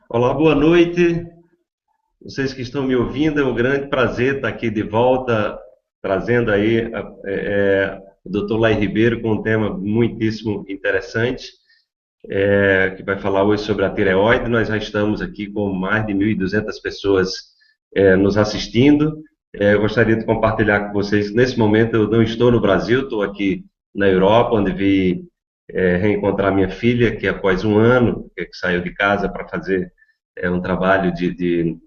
Olá, boa noite. Vocês que estão me ouvindo, é um grande prazer estar aqui de volta, trazendo aí o Dr. Lai Ribeiro com um tema muitíssimo interessante, que vai falar hoje sobre a tireoide. Nós já estamos aqui com mais de 1.200 pessoas nos assistindo. Eu gostaria de compartilhar com vocês, nesse momento eu não estou no Brasil, estou aqui na Europa, onde vi reencontrar minha filha, que após um ano que saiu de casa para fazer um trabalho de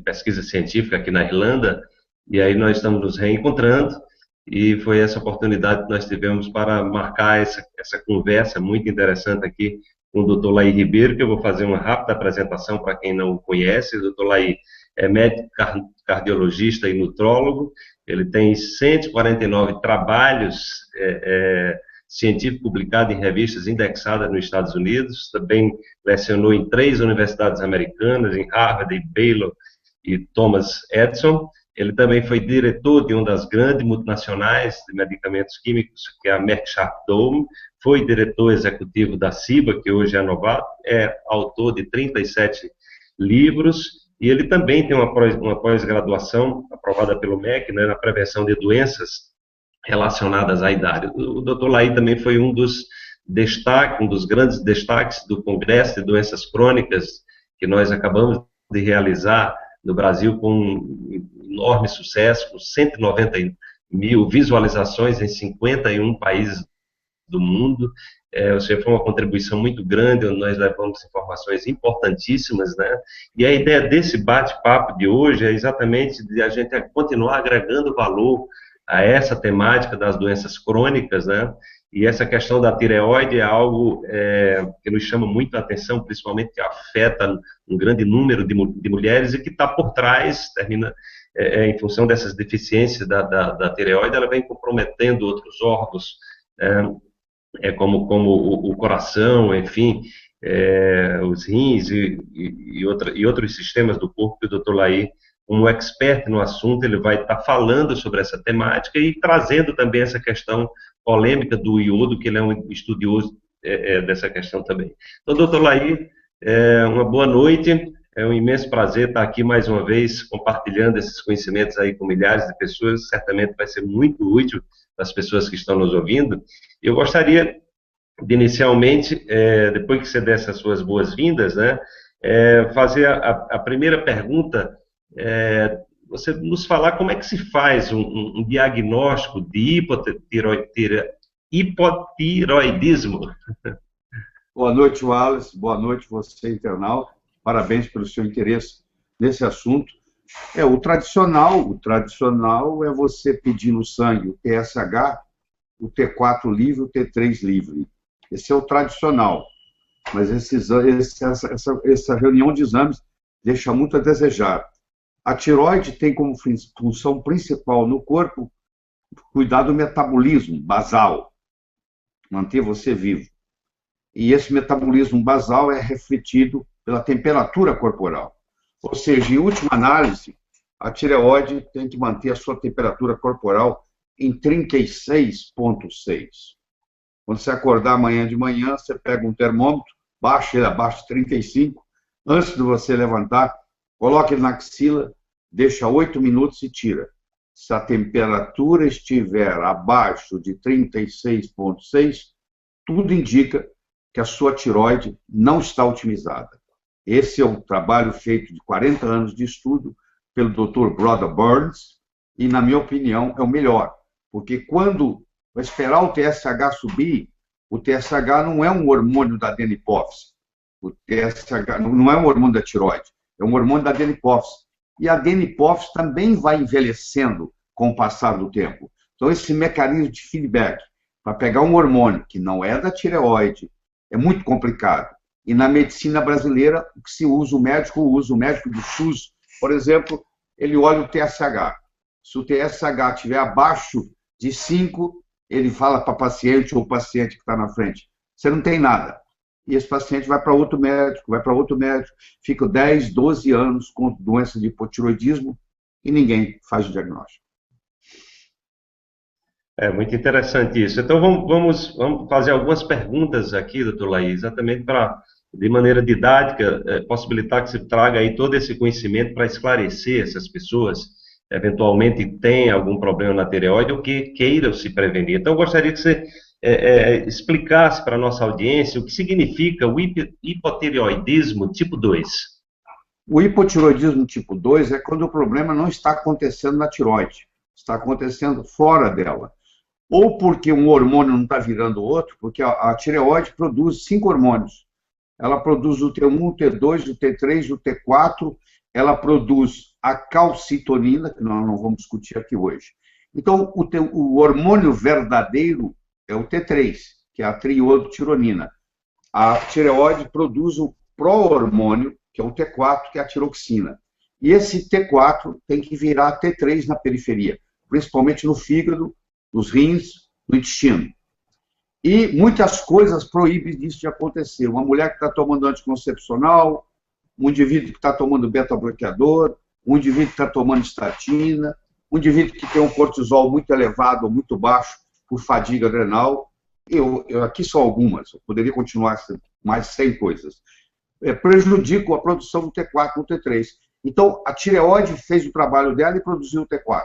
pesquisa científica aqui na Irlanda, e aí nós estamos nos reencontrando, e foi essa oportunidade que nós tivemos para marcar essa conversa muito interessante aqui com o Dr. Lai Ribeiro, que eu vou fazer uma rápida apresentação para quem não o conhece. O Dr. Lai é médico cardiologista e nutrólogo, ele tem 149 trabalhos científicos publicados em revistas indexadas nos Estados Unidos, também lecionou em 3 universidades americanas, em Harvard, e Baylor e Thomas Edison. Ele também foi diretor de uma das grandes multinacionais de medicamentos químicos, que é a Merck Sharp Dohme, foi diretor executivo da CIBA, que hoje é Novartis, é autor de 37 livros, e ele também tem uma pós-graduação aprovada pelo MEC, né, na prevenção de doenças relacionadas à idade. O Dr. Lai também foi um dos grandes destaques do Congresso de Doenças Crônicas, que nós acabamos de realizar no Brasil com um enorme sucesso, com 190 mil visualizações em 51 países do mundo. Ou seja, foi uma contribuição muito grande, onde nós levamos informações importantíssimas, né? E a ideia desse bate-papo de hoje é exatamente de a gente continuar agregando valor a essa temática das doenças crônicas, né? E essa questão da tireoide é algo que nos chama muito a atenção, principalmente que afeta um grande número de mulheres e que está por trás, em função dessas deficiências da tireoide, ela vem comprometendo outros órgãos, como o coração, enfim, os rins e outros sistemas do corpo que o Dr. Lai, como expert no assunto, ele vai estar falando sobre essa temática e trazendo também essa questão polêmica do iodo, que ele é um estudioso dessa questão também. Então, doutor Lai, uma boa noite, é um imenso prazer estar aqui mais uma vez compartilhando esses conhecimentos aí com milhares de pessoas, certamente vai ser muito útil para as pessoas que estão nos ouvindo. Eu gostaria de inicialmente, depois que você der essas suas boas-vindas, né, fazer a primeira pergunta, você nos falar como é que se faz um diagnóstico de hipotiroidismo. Boa noite, Wallace. Boa noite, você, internauta. Parabéns pelo seu interesse nesse assunto. O tradicional é você pedir no sangue o TSH, o T4 livre, o T3 livre. Esse é o tradicional. Mas essa reunião de exames deixa muito a desejar. A tireoide tem como função principal no corpo cuidar do metabolismo basal, manter você vivo. E esse metabolismo basal é refletido pela temperatura corporal. Ou seja, em última análise, a tireoide tem que manter a sua temperatura corporal em 36,6. Quando você acordar amanhã de manhã, você pega um termômetro, baixa ele abaixo de 35, antes de você levantar, coloca ele na axila, deixa 8 minutos e tira. Se a temperatura estiver abaixo de 36,6, tudo indica que a sua tireoide não está otimizada. Esse é um trabalho feito de 40 anos de estudo pelo Dr. Brother Burns e, na minha opinião, é o melhor, porque quando vai esperar o TSH subir, o TSH não é um hormônio da adenohipófise. O TSH não é um hormônio da tireoide, é um hormônio da adenohipófise. E a adenohipófise também vai envelhecendo com o passar do tempo. Então, esse mecanismo de feedback para pegar um hormônio que não é da tireoide é muito complicado. E na medicina brasileira, o que se usa, o médico do SUS, por exemplo, ele olha o TSH. Se o TSH estiver abaixo de 5, ele fala para o paciente ou o paciente que está na frente, você não tem nada. E esse paciente vai para outro médico, fica 10, 12 anos com doença de hipotiroidismo e ninguém faz o diagnóstico. É muito interessante isso. Então, vamos fazer algumas perguntas aqui, doutor Lai, exatamente para de maneira didática, possibilitar que você traga aí todo esse conhecimento para esclarecer essas pessoas, eventualmente tem algum problema na tireoide ou que queiram se prevenir. Então, eu gostaria que você explicasse para a nossa audiência o que significa o hipotireoidismo tipo 2. O hipotireoidismo tipo 2 é quando o problema não está acontecendo na tireoide, está acontecendo fora dela. Ou porque um hormônio não está virando outro, porque a tireoide produz 5 hormônios. Ela produz o T1, o T2, o T3, o T4, ela produz a calcitonina, que nós não vamos discutir aqui hoje. Então, o hormônio verdadeiro é o T3, que é a triiodotironina. A tireoide produz o pró-hormônio, que é o T4, que é a tiroxina. E esse T4 tem que virar T3 na periferia, principalmente no fígado, nos rins, no intestino. E muitas coisas proíbem disso de acontecer. Uma mulher que está tomando anticoncepcional, um indivíduo que está tomando beta-bloqueador, um indivíduo que está tomando estatina, um indivíduo que tem um cortisol muito elevado ou muito baixo por fadiga adrenal. Aqui são algumas, eu poderia continuar mais 100 coisas. Prejudicam a produção do T4 no T3. Então, a tireoide fez o trabalho dela e produziu o T4.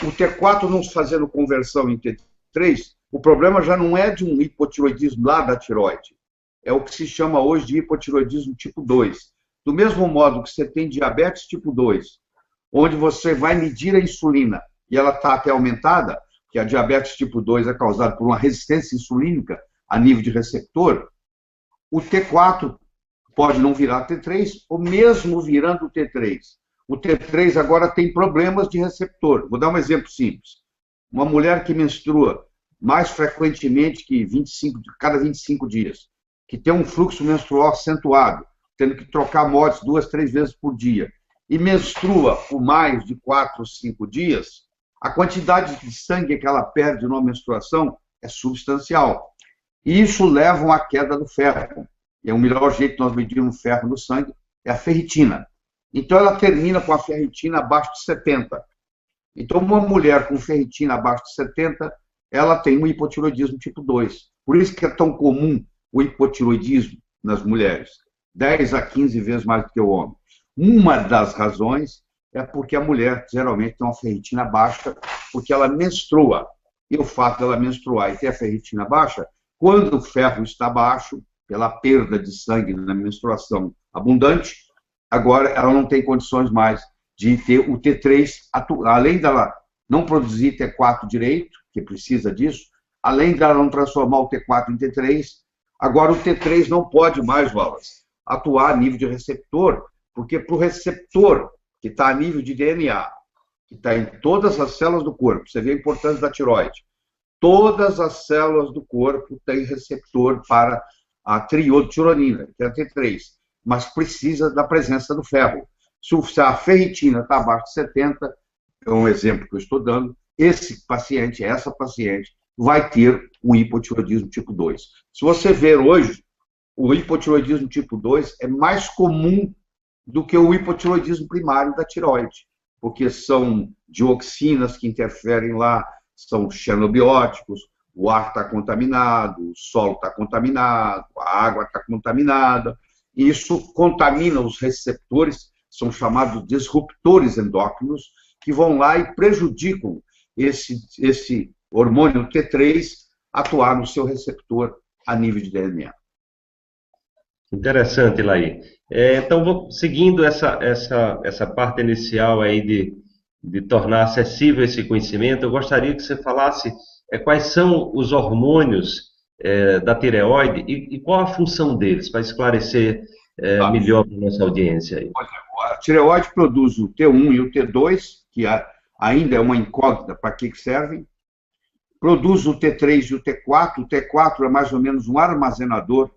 O T4 não fazendo conversão em T3, o problema já não é de um hipotireoidismo lá da tireoide. É o que se chama hoje de hipotireoidismo tipo 2. Do mesmo modo que você tem diabetes tipo 2, onde você vai medir a insulina e ela está até aumentada, que a diabetes tipo 2 é causada por uma resistência insulínica a nível de receptor, o T4 pode não virar T3, ou mesmo virando o T3. O T3 agora tem problemas de receptor. Vou dar um exemplo simples. Uma mulher que menstrua mais frequentemente que cada 25 dias, que tem um fluxo menstrual acentuado, tendo que trocar mods 2, 3 vezes por dia, e menstrua por mais de 4 ou 5 dias, a quantidade de sangue que ela perde na menstruação é substancial. E isso leva a uma queda do ferro. E o melhor jeito de nós medirmos ferro no sangue é a ferritina. Então, ela termina com a ferritina abaixo de 70. Então, uma mulher com ferritina abaixo de 70, ela tem um hipotireoidismo tipo 2. Por isso que é tão comum o hipotireoidismo nas mulheres. 10 a 15 vezes mais do que o homem. Uma das razões é porque a mulher geralmente tem uma ferritina baixa, porque ela menstrua. E o fato dela menstruar e ter a ferritina baixa, quando o ferro está baixo, pela perda de sangue na menstruação abundante, agora ela não tem condições mais de ter o T3, além dela não produzir T4 direito, que precisa disso, além dela não transformar o T4 em T3, agora o T3 não pode mais, Wallace, atuar a nível de receptor, porque para o receptor, que está a nível de DNA, que está em todas as células do corpo, você vê a importância da tireoide, todas as células do corpo têm receptor para a triiodotironina, que é a T3, mas precisa da presença do ferro. Se a ferritina está abaixo de 70, é um exemplo que eu estou dando, essa paciente, vai ter um hipotireoidismo tipo 2. Se você ver hoje, o hipotireoidismo tipo 2 é mais comum do que o hipotireoidismo primário da tireoide, porque são dioxinas que interferem lá, são xenobióticos, o ar está contaminado, o solo está contaminado, a água está contaminada, e isso contamina os receptores, são chamados disruptores endócrinos, que vão lá e prejudicam esse hormônio T3 atuar no seu receptor a nível de DNA. Interessante, Laí. Então, seguindo essa parte inicial aí de tornar acessível esse conhecimento, eu gostaria que você falasse quais são os hormônios da tireoide e qual a função deles, para esclarecer melhor para a nossa audiência aí. A tireoide produz o T1 e o T2, que ainda é uma incógnita para que servem. Produz o T3 e o T4. O T4 é mais ou menos um armazenador,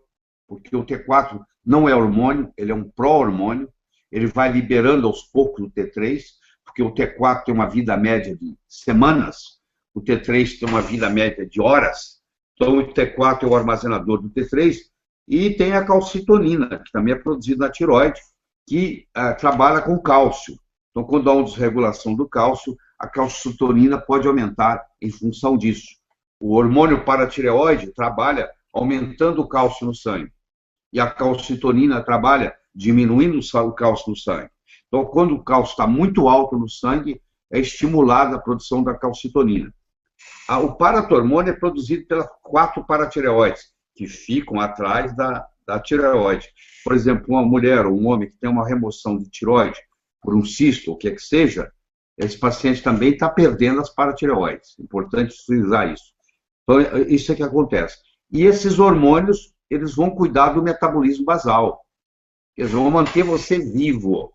porque o T4 não é hormônio, ele é um pró-hormônio. Ele vai liberando aos poucos o T3, porque o T4 tem uma vida média de semanas, o T3 tem uma vida média de horas. Então, o T4 é o armazenador do T3. E tem a calcitonina, que também é produzida na tireoide, que trabalha com cálcio. Então, quando há uma desregulação do cálcio, a calcitonina pode aumentar em função disso. O hormônio paratireoide trabalha aumentando o cálcio no sangue. e a calcitonina trabalha diminuindo o cálcio no sangue. Então, quando o cálcio está muito alto no sangue, é estimulada a produção da calcitonina. O paratormônio é produzido pelas 4 paratireoides, que ficam atrás da tireoide. Por exemplo, uma mulher ou um homem que tem uma remoção de tireoide por um cisto, ou o que é que seja, esse paciente também está perdendo as paratireoides. Importante frisar isso. Então, isso é que acontece. E esses hormônios, eles vão cuidar do metabolismo basal. Eles vão manter você vivo.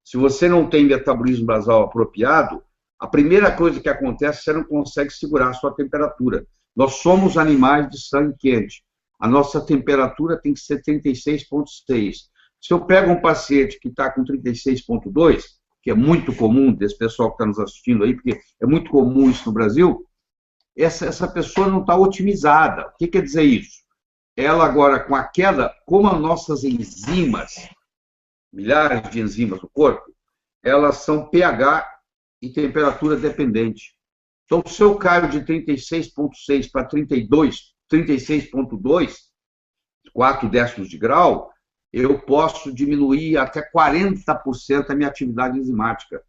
Se você não tem metabolismo basal apropriado, a primeira coisa que acontece, você não consegue segurar a sua temperatura. Nós somos animais de sangue quente. A nossa temperatura tem que ser 36,6. Se eu pego um paciente que está com 36,2, que é muito comum, desse pessoal que está nos assistindo aí, porque é muito comum isso no Brasil, essa pessoa não está otimizada. O que quer dizer isso? Ela agora, com a queda, como as nossas enzimas, milhares de enzimas do corpo, elas são pH e temperatura dependente. Então, se eu caio de 36,6 para 36,2, 4 décimos de grau, eu posso diminuir até 40% a minha atividade enzimática.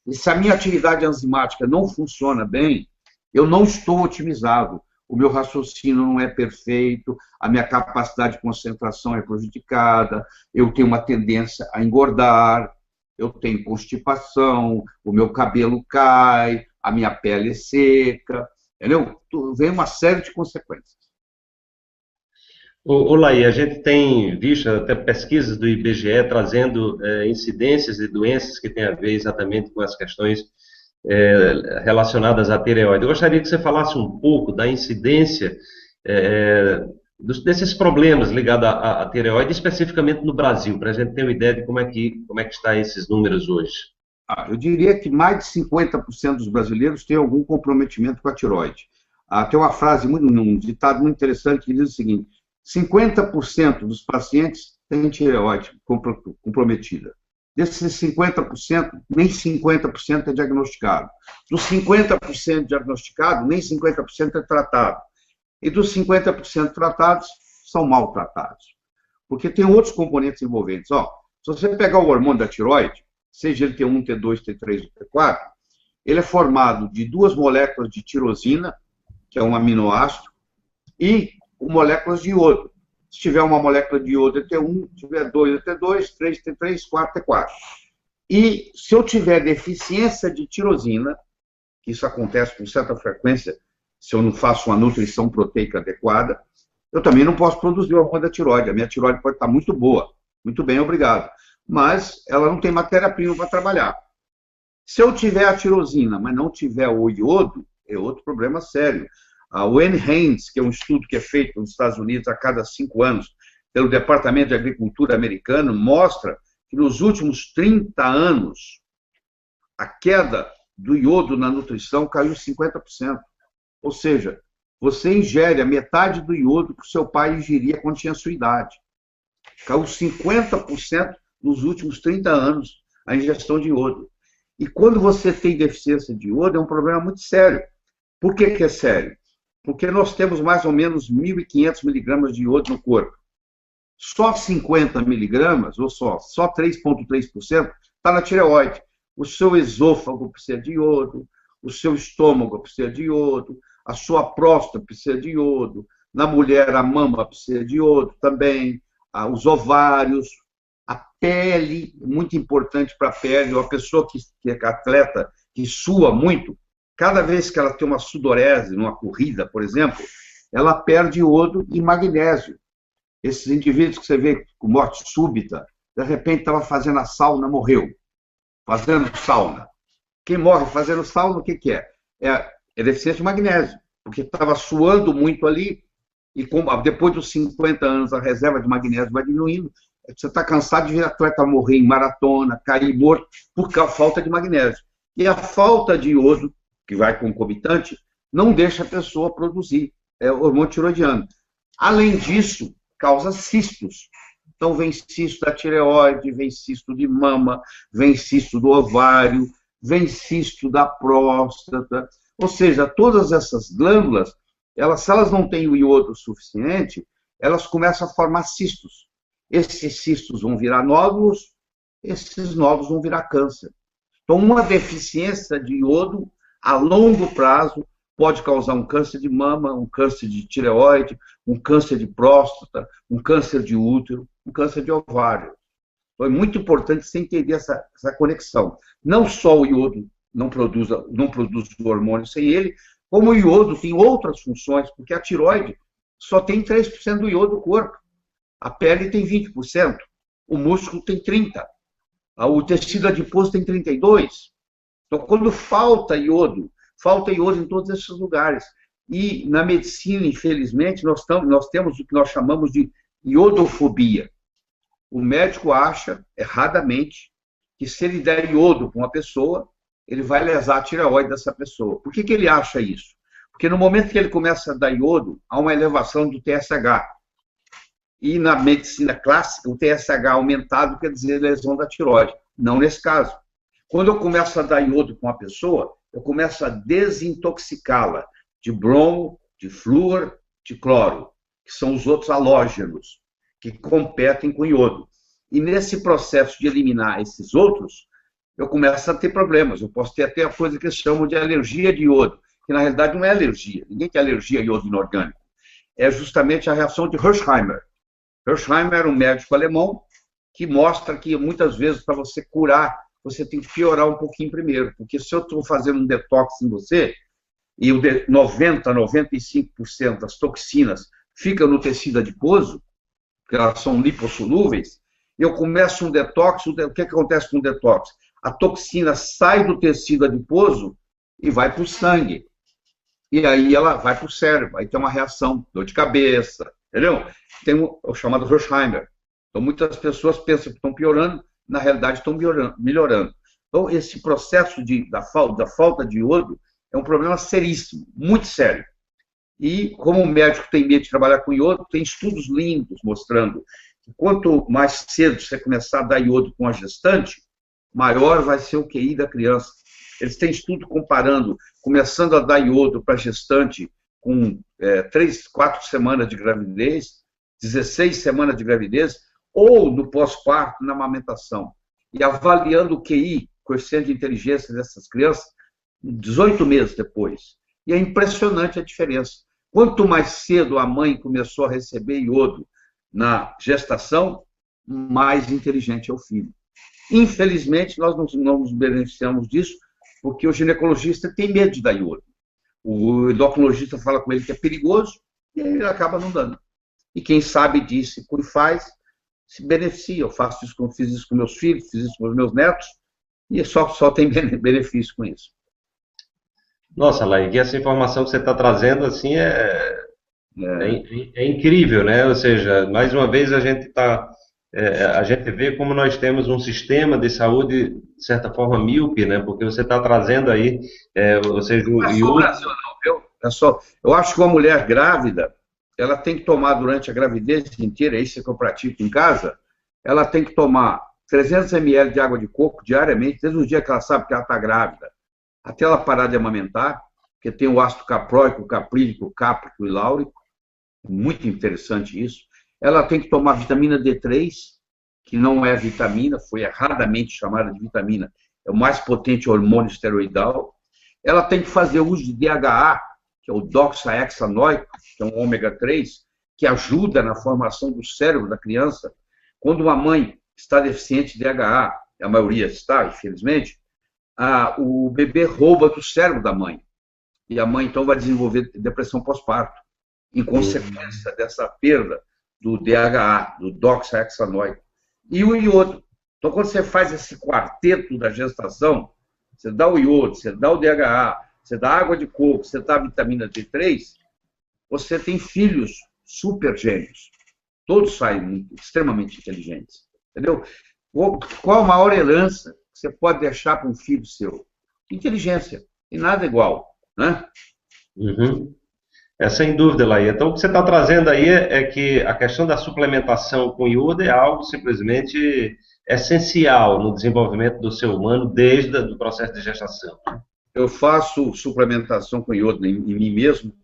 E se a minha atividade enzimática não funciona bem, eu não estou otimizado. O meu raciocínio não é perfeito, a minha capacidade de concentração é prejudicada, eu tenho uma tendência a engordar, eu tenho constipação, o meu cabelo cai, a minha pele é seca, entendeu? Vem uma série de consequências. Laí, a gente tem visto até pesquisas do IBGE trazendo incidências de doenças que têm a ver exatamente com as questões relacionadas à tireoide. Eu gostaria que você falasse um pouco da incidência desses problemas ligados à tireoide, especificamente no Brasil, para a gente ter uma ideia de como é que está esses números hoje. Eu diria que mais de 50% dos brasileiros têm algum comprometimento com a tireoide. Tem uma frase, um ditado muito interessante que diz o seguinte: 50% dos pacientes têm tireoide comprometida. Desses 50%, nem 50% é diagnosticado. Dos 50% diagnosticado, nem 50% é tratado. E dos 50% tratados, são mal tratados. Porque tem outros componentes envolventes. Se você pegar o hormônio da tireoide, seja ele T1, T2, T3 ou T4, ele é formado de 2 moléculas de tirosina, que é um aminoácido, e moléculas de iodo. Se tiver uma molécula de iodo é T1, se tiver 2 é T2, 3 T3, 4 T4. E se eu tiver deficiência de tirosina, que isso acontece com certa frequência, se eu não faço uma nutrição proteica adequada, eu também não posso produzir o hormônio da tireoide. A minha tireoide pode estar muito boa, muito bem, obrigado. Mas ela não tem matéria-prima para trabalhar. Se eu tiver a tirosina, mas não tiver o iodo, é outro problema sério. O NHANES, que é um estudo que é feito nos Estados Unidos a cada 5 anos pelo Departamento de Agricultura americano, mostra que nos últimos 30 anos a queda do iodo na nutrição caiu 50%. Ou seja, você ingere a metade do iodo que o seu pai ingeria quando tinha a sua idade. Caiu 50% nos últimos 30 anos a ingestão de iodo. E quando você tem deficiência de iodo, é um problema muito sério. Por que é sério? Porque nós temos mais ou menos 1.500 miligramas de iodo no corpo. Só 50 miligramas, ou só 3,3% está na tireoide. O seu esôfago precisa de iodo, o seu estômago precisa de iodo, a sua próstata precisa de iodo, na mulher a mama precisa de iodo também, os ovários, a pele, muito importante para a pele, a pessoa que é atleta, que sua muito, cada vez que ela tem uma sudorese, numa corrida, por exemplo, ela perde iodo e magnésio. Esses indivíduos que você vê com morte súbita, de repente estava fazendo a sauna, morreu. Fazendo sauna. Quem morre fazendo sauna, o que é? É deficiência de magnésio, porque estava suando muito ali, e depois dos 50 anos a reserva de magnésio vai diminuindo, você está cansado de ver atleta morrer em maratona, cair morto, por falta de magnésio. E a falta de iodo, que vai concomitante, não deixa a pessoa produzir o hormônio tiroidiano. Além disso, causa cistos. Então, vem cisto da tireoide, vem cisto de mama, vem cisto do ovário, vem cisto da próstata. Ou seja, todas essas glândulas, se elas não têm o iodo suficiente, elas começam a formar cistos. Esses cistos vão virar nódulos, esses nódulos vão virar câncer. Então, uma deficiência de iodo, a longo prazo, pode causar um câncer de mama, um câncer de tireoide, um câncer de próstata, um câncer de útero, um câncer de ovário. Então, é muito importante você entender essa conexão. Não só o iodo não produz o hormônio sem ele, como o iodo tem outras funções, porque a tireoide só tem 3% do iodo do corpo. A pele tem 20%, o músculo tem 30%, o tecido adiposo tem 32%. Então, quando falta iodo em todos esses lugares. E na medicina, infelizmente, nós temos o que nós chamamos de iodofobia. O médico acha, erradamente, que se ele der iodo para uma pessoa, ele vai lesar a tireoide dessa pessoa. Por que ele acha isso? Porque no momento que ele começa a dar iodo, há uma elevação do TSH. E na medicina clássica, o TSH aumentado quer dizer lesão da tireoide. Não nesse caso. Quando eu começo a dar iodo para uma pessoa, eu começo a desintoxicá-la de bromo, de flúor, de cloro, que são os outros halógenos que competem com iodo. E nesse processo de eliminar esses outros, eu começo a ter problemas. Eu posso ter até a coisa que eles chamam de alergia de iodo, que na realidade não é alergia. Ninguém tem alergia a iodo inorgânico. É justamente a reação de Hersheimer. Hersheimer era um médico alemão que mostra que muitas vezes para você curar, você tem que piorar um pouquinho primeiro, porque se eu estou fazendo um detox em você, e 90, 95% das toxinas ficam no tecido adiposo, porque elas são lipossolúveis, eu começo um detox, o que acontece com o detox? A toxina sai do tecido adiposo e vai para o sangue. E aí ela vai para o cérebro, aí tem uma reação, dor de cabeça, entendeu? Tem o chamado Hersheimer. Então muitas pessoas pensam que estão piorando, na realidade estão melhorando. Então, esse processo da falta de iodo é um problema seríssimo, muito sério. E, como o médico tem medo de trabalhar com iodo, tem estudos lindos mostrando que quanto mais cedo você começar a dar iodo com a gestante, maior vai ser o QI da criança. Eles têm estudo comparando, começando a dar iodo para gestante com 3, 4 semanas de gravidez, 16 semanas de gravidez, ou no pós-parto, na amamentação, e avaliando o QI, coeficiente de inteligência dessas crianças, 18 meses depois. E é impressionante a diferença. Quanto mais cedo a mãe começou a receber iodo na gestação, mais inteligente é o filho. Infelizmente, nós não nos beneficiamos disso, porque o ginecologista tem medo de dar iodo. O endocrinologista fala com ele que é perigoso, e ele acaba não dando. E quem sabe disso e faz, se beneficia. Eu fiz isso com meus filhos, fiz isso com os meus netos, e só tem benefício com isso. Nossa, Laí, essa informação que você está trazendo assim é incrível, né? Ou seja, mais uma vez a gente vê como nós temos um sistema de saúde, de certa forma, míope, né? Porque você está trazendo aí, ou seja, não é só o Brasil, não, viu? Eu acho que uma mulher grávida, ela tem que tomar durante a gravidez inteira, é isso que eu pratico em casa, ela tem que tomar 300 ml de água de coco diariamente, desde o dia que ela sabe que ela está grávida, até ela parar de amamentar, porque tem o ácido capróico, caprílico, cáprico e láurico, muito interessante isso. Ela tem que tomar vitamina D3, que não é vitamina, foi erradamente chamada de vitamina, é o mais potente hormônio esteroidal. Ela tem que fazer uso de DHA, que é o doxahexanoico, que é um ômega 3, que ajuda na formação do cérebro da criança. Quando uma mãe está deficiente de DHA, a maioria está, infelizmente, o bebê rouba do cérebro da mãe. E a mãe, então, vai desenvolver depressão pós-parto, em consequência dessa perda do DHA, do doxahexanoico. E o iodo. Então, quando você faz esse quarteto da gestação, você dá o iodo, você dá o DHA, você dá água de coco, você dá a vitamina D3, você tem filhos super gênios. Todos saem extremamente inteligentes. Entendeu? Qual a maior herança que você pode deixar para um filho seu? Inteligência. E nada igual. Né? Uhum. Sem dúvida, Laí. Então, o que você está trazendo aí é que a questão da suplementação com iodo é algo simplesmente essencial no desenvolvimento do ser humano desde o processo de gestação. Eu faço suplementação com iodo em mim mesmo,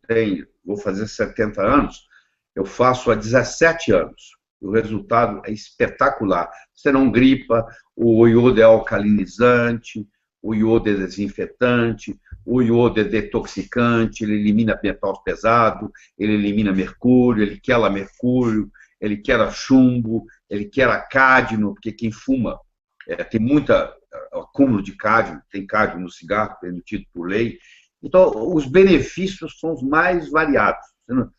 vou fazer 70 anos, eu faço há 17 anos. o resultado é espetacular. Você não gripa, o iodo é alcalinizante, o iodo é desinfetante, o iodo é detoxicante, ele elimina metal pesado, ele elimina mercúrio, ele quela mercúrio, ele quela chumbo, ele quela cádmio, porque quem fuma tem muita acúmulo de cádmio, tem cádmio no cigarro, permitido por lei. Então, os benefícios são os mais variados.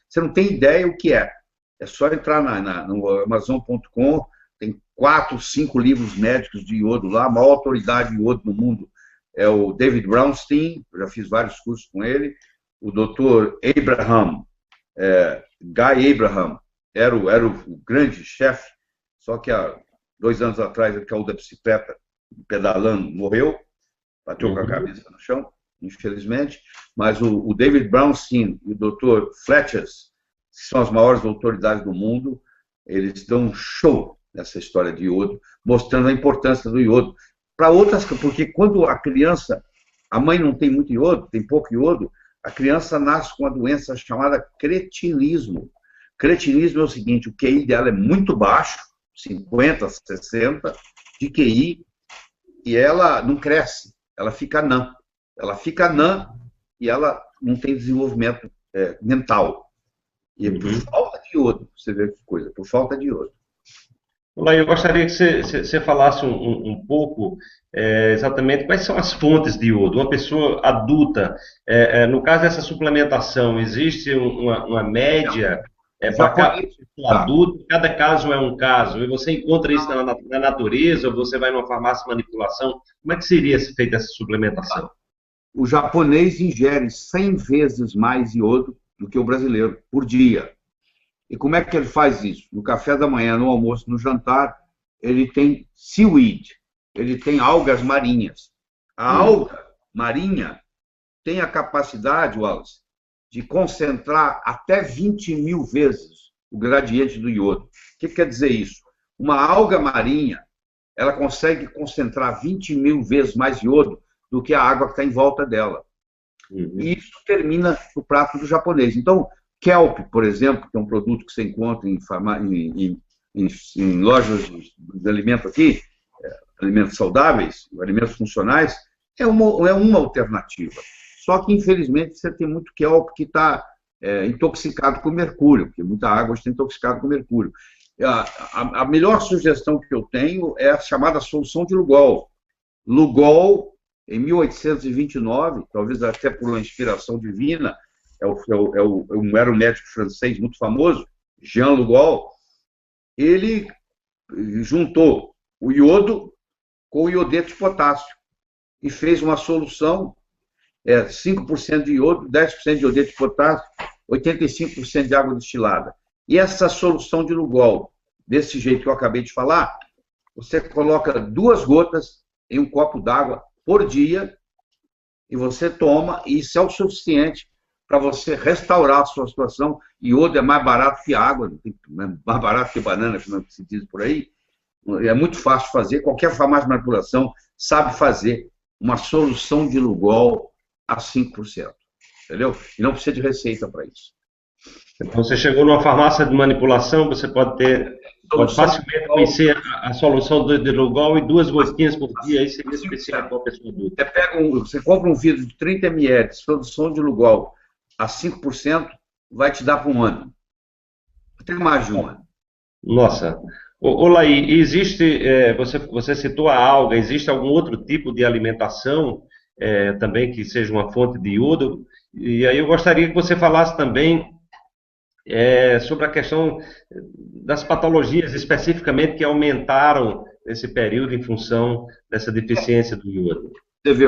Você não tem ideia o que é. É só entrar no Amazon.com, tem 4, 5 livros médicos de iodo lá, a maior autoridade de iodo no mundo é o David Brownstein, eu já fiz vários cursos com ele, o Dr. Abraham, Guy Abraham, era o grande chefe, só que há 2 anos atrás ele caiu da bicicleta, pedalando, morreu, bateu com a cabeça no chão, infelizmente, mas o David Brownstein e o Dr. Fletchers, que são as maiores autoridades do mundo, eles dão um show nessa história de iodo, mostrando a importância do iodo. Para outras, porque quando a criança, a mãe não tem muito iodo, tem pouco iodo, a criança nasce com uma doença chamada cretinismo. Cretinismo é o seguinte, o QI dela é muito baixo, 50, 60 de QI, e ela não cresce, ela fica anã. Ela fica anã e ela não tem desenvolvimento mental. E é por falta de iodo, você vê que coisa, por falta de iodo. Olá, eu gostaria que você falasse um pouco exatamente quais são as fontes de iodo. Uma pessoa adulta, no caso dessa suplementação, existe uma média para cada adulto? Cada caso é um caso, e você encontra isso na natureza, ou você vai numa farmácia de manipulação? Como é que seria feita essa suplementação? O japonês ingere 100 vezes mais iodo do que o brasileiro, por dia. E como é que ele faz isso? No café da manhã, no almoço, no jantar, ele tem seaweed, ele tem algas marinhas. A alga marinha tem a capacidade, Wallace, de concentrar até 20.000 vezes o gradiente do iodo. O que quer dizer isso? Uma alga marinha, ela consegue concentrar 20.000 vezes mais iodo do que a água que está em volta dela. E isso termina no prato do japonês. Então, kelp, por exemplo, que é um produto que você encontra em lojas de alimento aqui, alimentos saudáveis, alimentos funcionais, é uma alternativa. Só que, infelizmente, você tem muito kelp que está intoxicado com mercúrio, porque muita água está intoxicada com mercúrio. A melhor sugestão que eu tenho é a chamada solução de Lugol. Lugol, em 1829, talvez até por uma inspiração divina, era um médico francês muito famoso, Jean Lugol, ele juntou o iodo com o iodeto de potássio e fez uma solução, 5% de iodo, 10% de iodeto de potássio, 85% de água destilada. E essa solução de Lugol, desse jeito que eu acabei de falar, você coloca 2 gotas em um copo d'água por dia e você toma, e isso é o suficiente para você restaurar a sua situação. Iodo é mais barato que água, mais barato que banana, como se diz por aí. É muito fácil fazer, qualquer farmácia de manipulação sabe fazer uma solução de Lugol a 5%, entendeu? E não precisa de receita para isso. Então, você chegou numa farmácia de manipulação, você pode facilmente conhecer a solução de Lugol e 2 gotinhas por dia, aí seria especial para a pessoa adulta. Você compra um vidro de 30 ml, solução de Lugol a 5%, vai te dar por um ano. Tem mais de um ano. Nossa. Laí, existe, você citou a alga, existe algum outro tipo de alimentação também que seja uma fonte de iodo? E aí eu gostaria que você falasse também sobre a questão das patologias especificamente que aumentaram nesse período em função dessa deficiência do iodo. Você vê,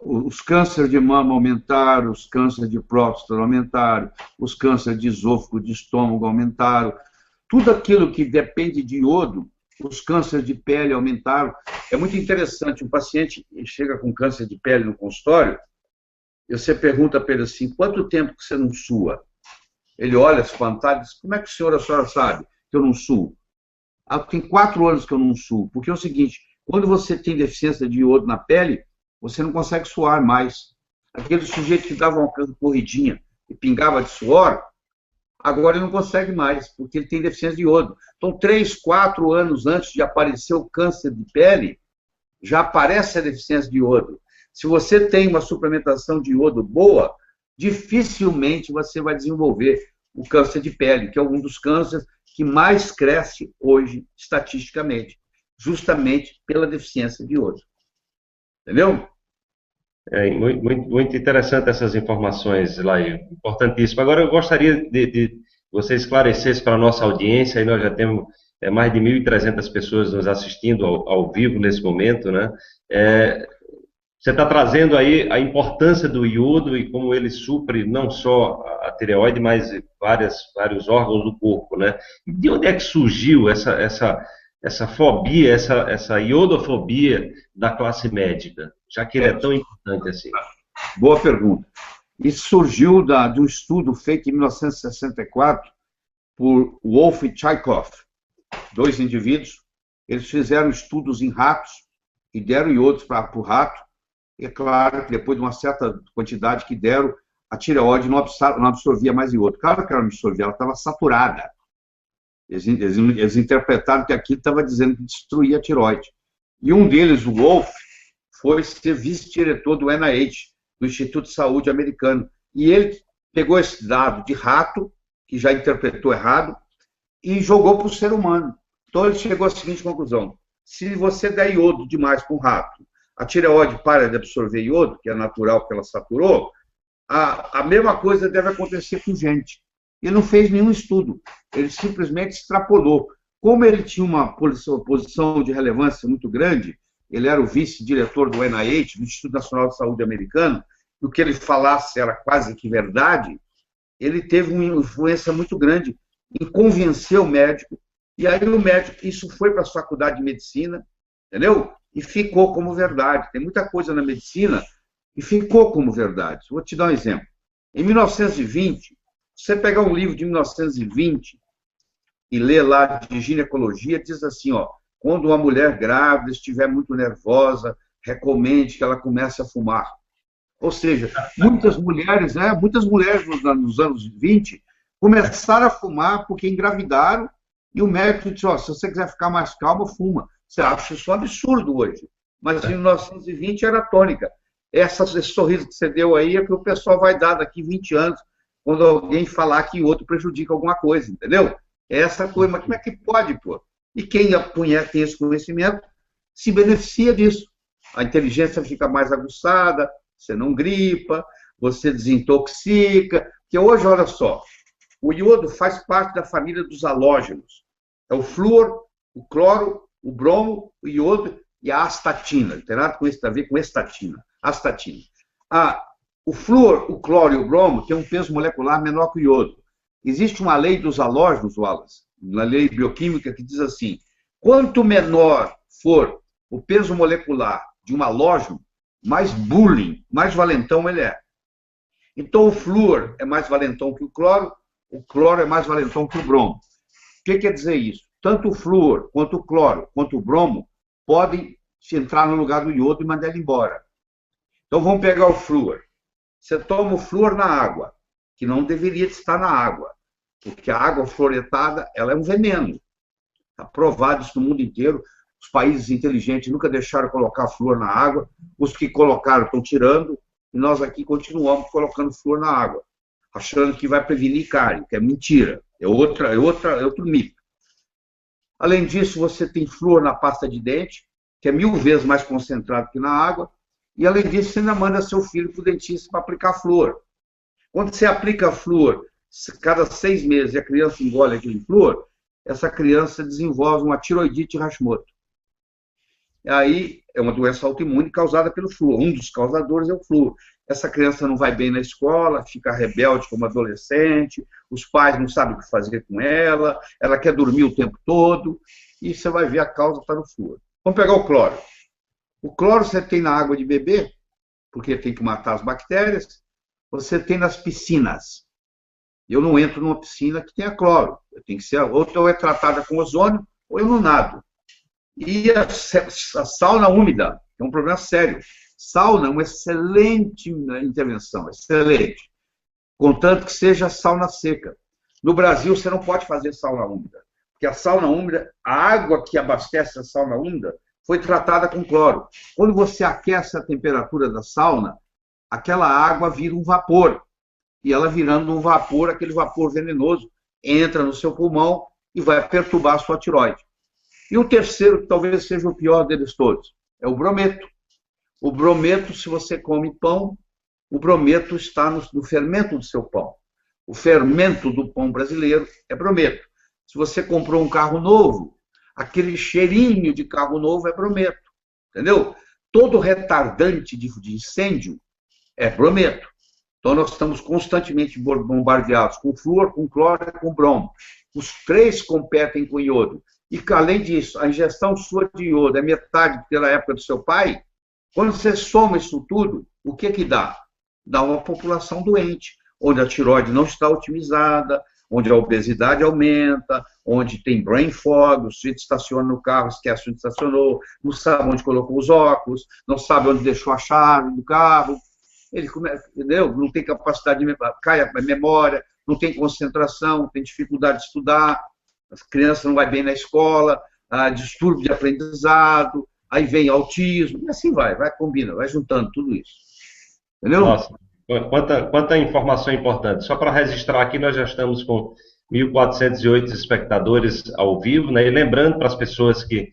os cânceres de mama aumentaram, os cânceres de próstata aumentaram, os cânceres de esôfago, de estômago aumentaram. Tudo aquilo que depende de iodo, os cânceres de pele aumentaram. É muito interessante, um paciente chega com câncer de pele no consultório, e você pergunta para ele assim, quanto tempo que você não sua? Ele olha espantado e diz, como é que a senhora sabe que eu não suo? Tem 4 anos que eu não suo, porque é o seguinte, quando você tem deficiência de iodo na pele, você não consegue suar mais. Aquele sujeito que dava uma corridinha e pingava de suor, Agora ele não consegue mais, porque ele tem deficiência de iodo. Então, 3, 4 anos antes de aparecer o câncer de pele, já aparece a deficiência de iodo. Se você tem uma suplementação de iodo boa, dificilmente você vai desenvolver o câncer de pele, que é um dos cânceres que mais cresce hoje, estatisticamente, justamente pela deficiência de iodo. Entendeu? Muito interessante essas informações, Laí, importantíssimo. Agora, eu gostaria de você esclarecesse para a nossa audiência, aí nós já temos mais de 1.300 pessoas nos assistindo ao vivo nesse momento, né? Você está trazendo aí a importância do iodo e como ele supre não só a tireoide, mas vários órgãos do corpo, né? E de onde é que surgiu essa fobia, essa iodofobia da classe médica, já que ele é tão importante assim? Boa pergunta. Isso surgiu de um estudo feito em 1964 por Wolf e Chaikov, 2 indivíduos. Eles fizeram estudos em ratos e deram iodos para o rato. E é claro que depois de uma certa quantidade que deram, a tireoide não absorvia mais iodo. Claro que ela não absorvia, ela estava saturada. Eles interpretaram que aquilo estava dizendo que destruía a tireoide. E um deles, o Wolf, foi ser vice-diretor do NIH, do Instituto de Saúde americano. E ele pegou esse dado de rato, que já interpretou errado, e jogou para o ser humano. Então ele chegou à seguinte conclusão: se você der iodo demais para um rato, a tireoide para de absorver iodo, que é natural porque ela saturou, a mesma coisa deve acontecer com gente. Ele não fez nenhum estudo, ele simplesmente extrapolou. Como ele tinha uma posição de relevância muito grande, ele era o vice-diretor do NIH, do Instituto Nacional de Saúde americano, e o que ele falasse era quase que verdade, ele teve uma influência muito grande em convencer o médico, e aí o médico, isso foi para a faculdade de medicina, entendeu? E ficou como verdade. Tem muita coisa na medicina e ficou como verdade. Vou te dar um exemplo. Em 1920, você pegar um livro de 1920 e ler lá de ginecologia, diz assim, ó, quando uma mulher grávida estiver muito nervosa, recomende que ela comece a fumar. Ou seja, muitas mulheres nos anos 20 começaram a fumar porque engravidaram e o médico disse, ó, se você quiser ficar mais calma, fuma. Você acha isso um absurdo hoje, mas em 1920 era tônica. Esse sorriso que você deu aí é que o pessoal vai dar daqui 20 anos, quando alguém falar que o outro prejudica alguma coisa, entendeu? É essa coisa, mas como é que pode, pô? E quem tem esse conhecimento se beneficia disso. A inteligência fica mais aguçada, você não gripa, você desintoxica. Porque hoje, olha só, o iodo faz parte da família dos halógenos. É o flúor, o cloro, o bromo, o iodo e a astatina. Não tem nada com isso a ver com estatina. Astatina. O flúor, o cloro e o bromo têm um peso molecular menor que o iodo. Existe uma lei dos halógenos, Wallace, uma lei bioquímica que diz assim, quanto menor for o peso molecular de um halógeno, mais bullying, mais valentão ele é. Então o flúor é mais valentão que o cloro é mais valentão que o bromo. O que quer dizer isso? Tanto o flúor, quanto o cloro, quanto o bromo podem entrar no lugar do iodo e mandar ele embora. Então vamos pegar o flúor. Você toma o flúor na água, que não deveria estar na água, porque a água fluoretada ela é um veneno. Está provado isso no mundo inteiro. Os países inteligentes nunca deixaram colocar flúor na água. Os que colocaram estão tirando, e nós aqui continuamos colocando flúor na água, achando que vai prevenir cárie, que é mentira. É outro mito. Além disso, você tem flúor na pasta de dente, que é 1000 vezes mais concentrado que na água, e além disso, você ainda manda seu filho para o dentista para aplicar flúor. Quando você aplica flúor, cada 6 meses, e a criança engole aquele flúor, essa criança desenvolve uma tiroidite Hashimoto. E aí, é uma doença autoimune causada pelo flúor. Um dos causadores é o flúor. Essa criança não vai bem na escola, fica rebelde como adolescente, os pais não sabem o que fazer com ela quer dormir o tempo todo, e você vai ver a causa está no flúor. Vamos pegar o cloro. O cloro você tem na água de beber, porque tem que matar as bactérias, você tem nas piscinas. Eu não entro numa piscina que tenha cloro. Eu tenho que ser, ou é tratada com ozônio, ou eu não nado. E a sauna úmida é um problema sério. Sauna é uma excelente intervenção, excelente. Contanto que seja sauna seca. No Brasil, você não pode fazer sauna úmida, porque a sauna úmida, a água que abastece a sauna úmida foi tratada com cloro. Quando você aquece a temperatura da sauna, aquela água vira um vapor. E ela virando um vapor, aquele vapor venenoso, entra no seu pulmão e vai perturbar a sua tireoide. E o terceiro, que talvez seja o pior deles todos, é o brometo. O brometo, se você come pão, o brometo está no fermento do seu pão. O fermento do pão brasileiro é brometo. Se você comprou um carro novo, aquele cheirinho de carro novo é brometo. Entendeu? Todo retardante de incêndio é brometo. Então, nós estamos constantemente bombardeados com flúor, com cloro e com bromo. Os três competem com iodo. E, além disso, a ingestão sua de iodo é metade pela época do seu pai. Quando você soma isso tudo, o que dá? Dá uma população doente, onde a tireoide não está otimizada, onde a obesidade aumenta, onde tem brain fog, o sujeito estaciona no carro, esquece onde estacionou, não sabe onde colocou os óculos, não sabe onde deixou a chave do carro, ele entendeu? Não tem capacidade de cai a memória, não tem concentração, tem dificuldade de estudar, as crianças não vai bem na escola, distúrbio de aprendizado, aí vem autismo, e assim vai combina, vai juntando tudo isso. Entendeu? Nossa, quanta informação importante. Só para registrar aqui, nós já estamos com 1.408 espectadores ao vivo, né? E lembrando para as pessoas que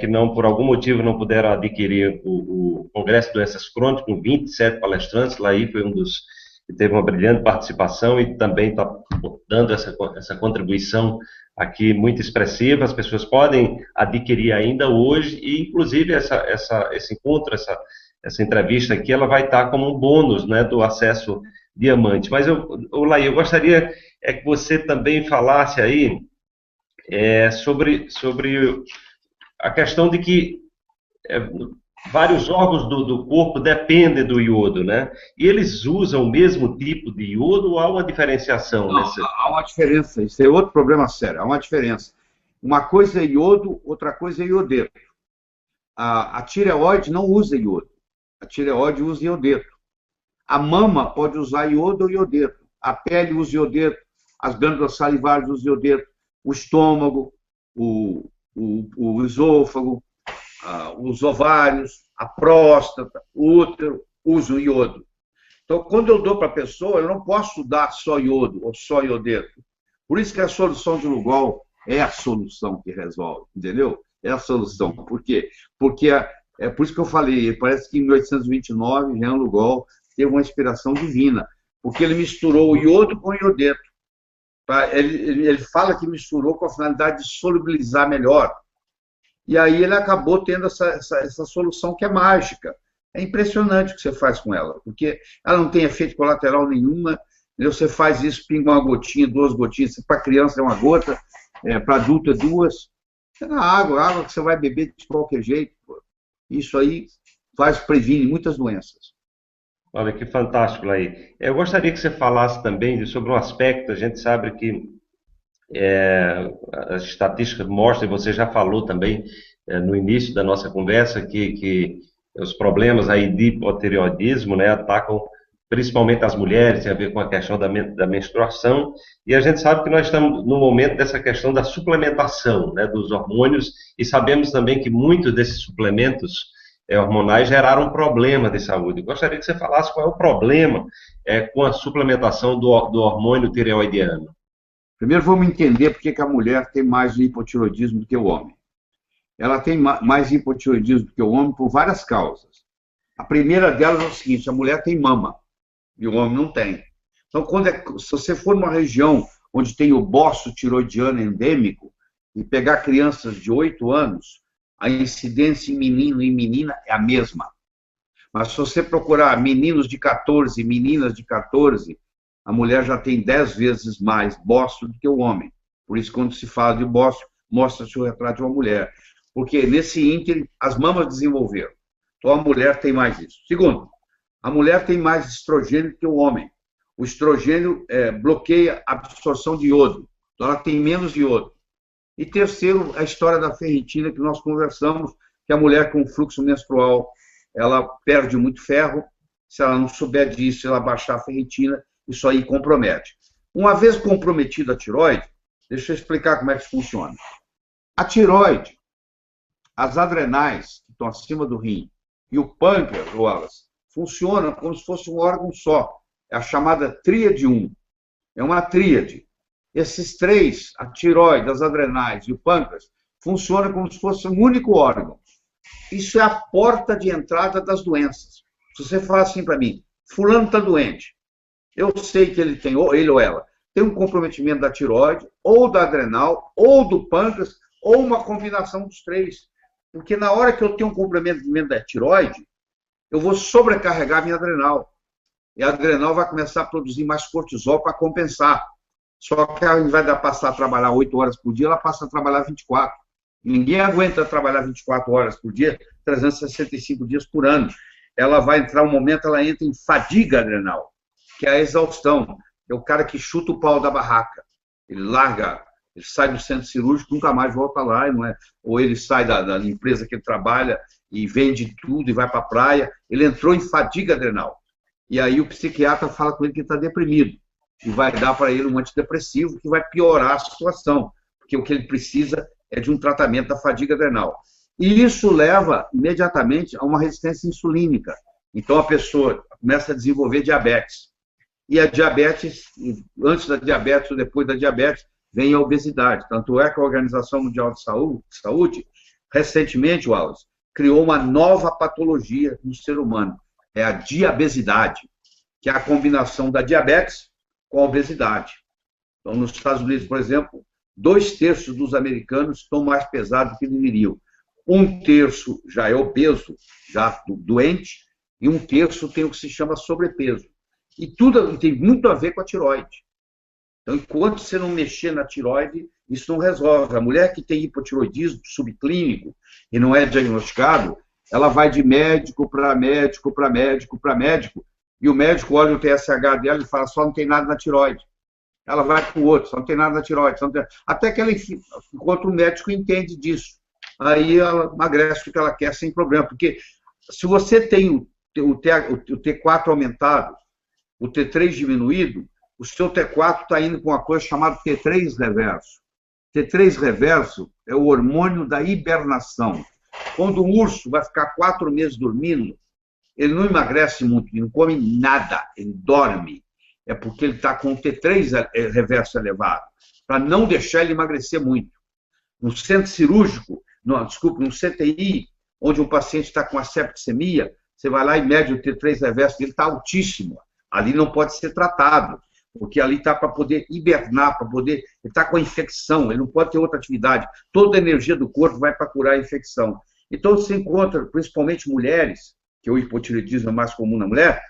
não, por algum motivo, não puderam adquirir o Congresso de Doenças Crônicas, com 27 palestrantes, lá aí foi um dos que teve uma brilhante participação e também está dando essa contribuição aqui muito expressiva. As pessoas podem adquirir ainda hoje e, inclusive, esse encontro, essa entrevista aqui, ela vai estar como um bônus, né, do acesso diamante. Mas, Laí, eu gostaria que você também falasse aí sobre a questão de que vários órgãos do corpo dependem do iodo, né? E eles usam o mesmo tipo de iodo ou há uma diferenciação? Não, há uma diferença, isso é outro problema sério, há uma diferença. Uma coisa é iodo, outra coisa é iodeto. A tireoide não usa iodo, a tireoide usa iodeto. A mama pode usar iodo ou iodeto, a pele usa iodeto, as glândulas salivares usam iodeto, o estômago, o esôfago, os ovários, a próstata, o útero, usam iodo. Então, quando eu dou para a pessoa, eu não posso dar só iodo ou só iodeto. Por isso que a solução de Lugol é a solução que resolve, entendeu? É a solução. Por quê? Porque é por isso que eu falei, parece que em 1829, Jean Lugol teve uma inspiração divina, porque ele misturou o iodo com o iodeto. Ele fala que misturou com a finalidade de solubilizar melhor. E aí ele acabou tendo essa solução que é mágica. É impressionante o que você faz com ela, porque ela não tem efeito colateral nenhuma. Você faz isso, pinga uma gotinha, 2 gotinhas. Para criança é uma gota, para adulto é 2. É na água que você vai beber de qualquer jeito. Pô. Isso aí previne muitas doenças. Olha, que fantástico, Laí. Eu gostaria que você falasse também sobre um aspecto. A gente sabe que as estatísticas mostram, e você já falou também no início da nossa conversa, que os problemas aí de hipotireoidismo, né, atacam principalmente as mulheres, tem a ver com a questão da menstruação, e a gente sabe que nós estamos no momento dessa questão da suplementação, né, dos hormônios, e sabemos também que muitos desses suplementos hormonais geraram um problema de saúde. Gostaria que você falasse qual é o problema com a suplementação do hormônio tireoidiano. Primeiro vamos entender por que a mulher tem mais hipotireoidismo do que o homem. Ela tem mais hipotireoidismo do que o homem por várias causas. A primeira delas é o seguinte, a mulher tem mama e o homem não tem. Então, se você for numa região onde tem o bócio tireoidiano endêmico e pegar crianças de 8 anos, a incidência em menino e menina é a mesma. Mas se você procurar meninos de 14 e meninas de 14, a mulher já tem 10 vezes mais bócio do que o homem. Por isso, quando se fala de bócio, mostra-se o retrato de uma mulher. Porque nesse ínterim, as mamas desenvolveram. Então, a mulher tem mais isso. Segundo, a mulher tem mais estrogênio do que o homem. O estrogênio bloqueia a absorção de iodo. Então, ela tem menos iodo. E terceiro, a história da ferritina que nós conversamos, que a mulher com fluxo menstrual, ela perde muito ferro. Se ela não souber disso, ela baixar a ferritina, isso aí compromete. Uma vez comprometida a tireoide, deixa eu explicar como é que isso funciona. A tireoide, as adrenais, que estão acima do rim, e o pâncreas, Wallace, funcionam como se fosse um órgão só. É a chamada tríade 1. É uma tríade. Esses três, a tireoide, as adrenais e o pâncreas, funcionam como se fosse um único órgão. Isso é a porta de entrada das doenças. Se você falar assim para mim, fulano está doente, eu sei que ele tem, ou ele ou ela, tem um comprometimento da tireoide, ou da adrenal, ou do pâncreas, ou uma combinação dos três. Porque na hora que eu tenho um comprometimento da tireoide, eu vou sobrecarregar minha adrenal. E a adrenal vai começar a produzir mais cortisol para compensar. Só que ao invés de passar a trabalhar 8 horas por dia, ela passa a trabalhar 24. Ninguém aguenta trabalhar 24 horas por dia, 365 dias por ano. Ela vai entrar um momento, ela entra em fadiga adrenal, que é a exaustão. É o cara que chuta o pau da barraca. Ele larga, ele sai do centro cirúrgico, nunca mais volta lá, não é? Ou ele sai da empresa que ele trabalha e vende tudo e vai para a praia. Ele entrou em fadiga adrenal. E aí o psiquiatra fala com ele que ele está deprimido. E vai dar para ele um antidepressivo que vai piorar a situação. Porque o que ele precisa é de um tratamento da fadiga adrenal. E isso leva imediatamente a uma resistência insulínica. Então a pessoa começa a desenvolver diabetes. E a diabetes, antes da diabetes ou depois da diabetes, vem a obesidade. Tanto é que a Organização Mundial de Saúde recentemente, Wallace, criou uma nova patologia no ser humano. É a diabesidade, que é a combinação da diabetes com a obesidade. Então, nos Estados Unidos, por exemplo, 2/3 dos americanos estão mais pesados do que deveriam. 1/3 já é obeso, já doente, e 1/3 tem o que se chama sobrepeso. E tudo tem muito a ver com a tireoide. Então, enquanto você não mexer na tireoide, isso não resolve. A mulher que tem hipotireoidismo subclínico e não é diagnosticado, ela vai de médico para médico, para médico, para médico, e o médico olha o TSH dela e fala, só não tem nada na tireoide. Ela vai para o outro, só não tem nada na tireoide. Até que ela, enquanto o médico entende disso. Aí ela emagrece o que ela quer sem problema. Porque se você tem o T4 aumentado, o T3 diminuído, o seu T4 está indo com uma coisa chamada T3 reverso. T3 reverso é o hormônio da hibernação. Quando o urso vai ficar 4 meses dormindo, ele não emagrece muito, ele não come nada, ele dorme. É porque ele está com o T3 reverso elevado, para não deixar ele emagrecer muito. No centro cirúrgico, no CTI, onde um paciente está com septicemia, você vai lá e mede o T3 reverso dele, está altíssimo. Ali não pode ser tratado, porque ali está para poder hibernar, para poder... Ele está com a infecção, ele não pode ter outra atividade. Toda a energia do corpo vai para curar a infecção. Então, você encontra, principalmente mulheres, que o hipotireoidismo é mais comum na mulher,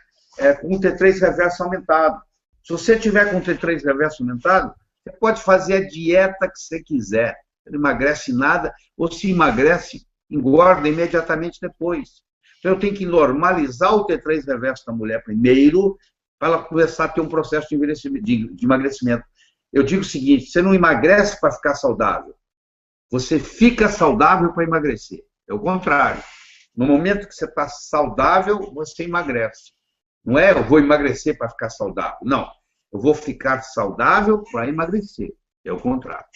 com o T3 reverso aumentado. Se você tiver com o T3 reverso aumentado, você pode fazer a dieta que você quiser. Não emagrece nada, ou se emagrece, engorda imediatamente depois. Então, eu tenho que normalizar o T3 reverso da mulher primeiro, para ela começar a ter um processo de emagrecimento. Eu digo o seguinte, você não emagrece para ficar saudável, você fica saudável para emagrecer. É o contrário. No momento que você está saudável, você emagrece. Não é eu vou emagrecer para ficar saudável. Não. Eu vou ficar saudável para emagrecer. É o contrário.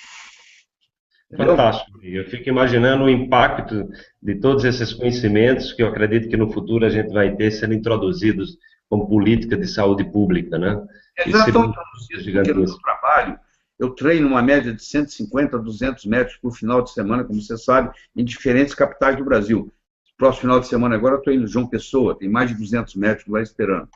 Fantástico. Eu fico imaginando o impacto de todos esses conhecimentos que eu acredito que no futuro a gente vai ter sendo introduzidos como política de saúde pública, né? Já estão introduzidos, porque no meu trabalho eu treino uma média de 150 a 200 metros por final de semana, como você sabe, em diferentes capitais do Brasil. Próximo final de semana agora eu estou indo em João Pessoa, tem mais de 200 metros lá esperando.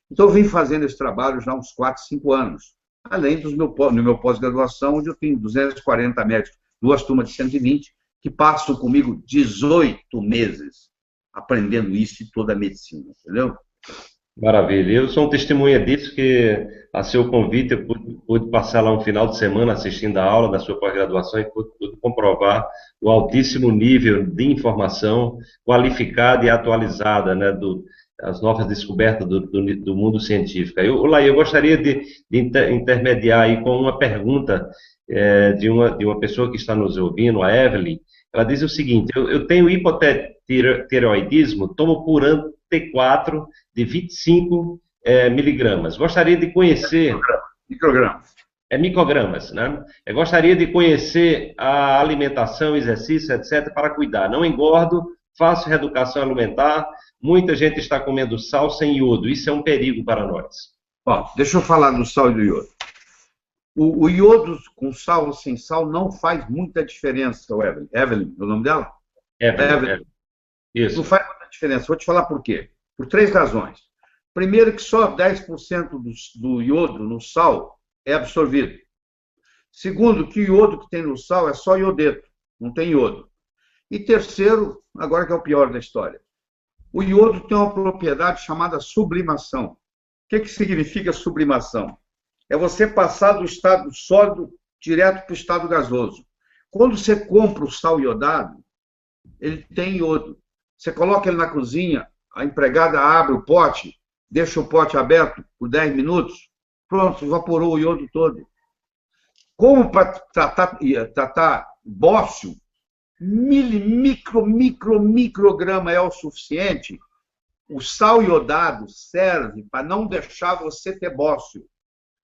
Então eu venho fazendo esse trabalho já há uns 4, 5 anos, além do meu pós-graduação, onde eu tenho 240 metros, 2 turmas de 120, que passam comigo 18 meses aprendendo isso e toda a medicina, entendeu? Maravilha. Eu sou um testemunha disso, que a seu convite eu pude passar lá um final de semana assistindo a aula da sua pós-graduação e pude comprovar o altíssimo nível de informação qualificada e atualizada, né, as novas descobertas do mundo científico. Eu gostaria de intermediar aí com uma pergunta de uma pessoa que está nos ouvindo, a Evelyn. Ela diz o seguinte, eu tenho hipotireoidismo, tomo por ano T4 de 25 miligramas. Gostaria de conhecer Microgramas. É microgramas, né? Eu gostaria de conhecer a alimentação, exercício, etc., para cuidar. Não engordo, faço reeducação alimentar, muita gente está comendo sal sem iodo. Isso é um perigo para nós. Bom, deixa eu falar do sal e do iodo. O iodo com sal ou sem sal não faz muita diferença, Evelyn. Evelyn, é o nome dela? Evelyn. Isso. Não faz muita diferença. Vou te falar por quê. Por 3 razões. Primeiro, que só 10% do iodo no sal é absorvido. Segundo, que o iodo que tem no sal é só iodeto, não tem iodo. E terceiro, agora que é o pior da história, o iodo tem uma propriedade chamada sublimação. O que significa sublimação? É você passar do estado sólido direto para o estado gasoso. Quando você compra o sal iodado, ele tem iodo. Você coloca ele na cozinha, a empregada abre o pote, deixa o pote aberto por 10 minutos, pronto, evaporou o iodo todo. Como para tratar bócio, micrograma é o suficiente. O sal iodado serve para não deixar você ter bócio,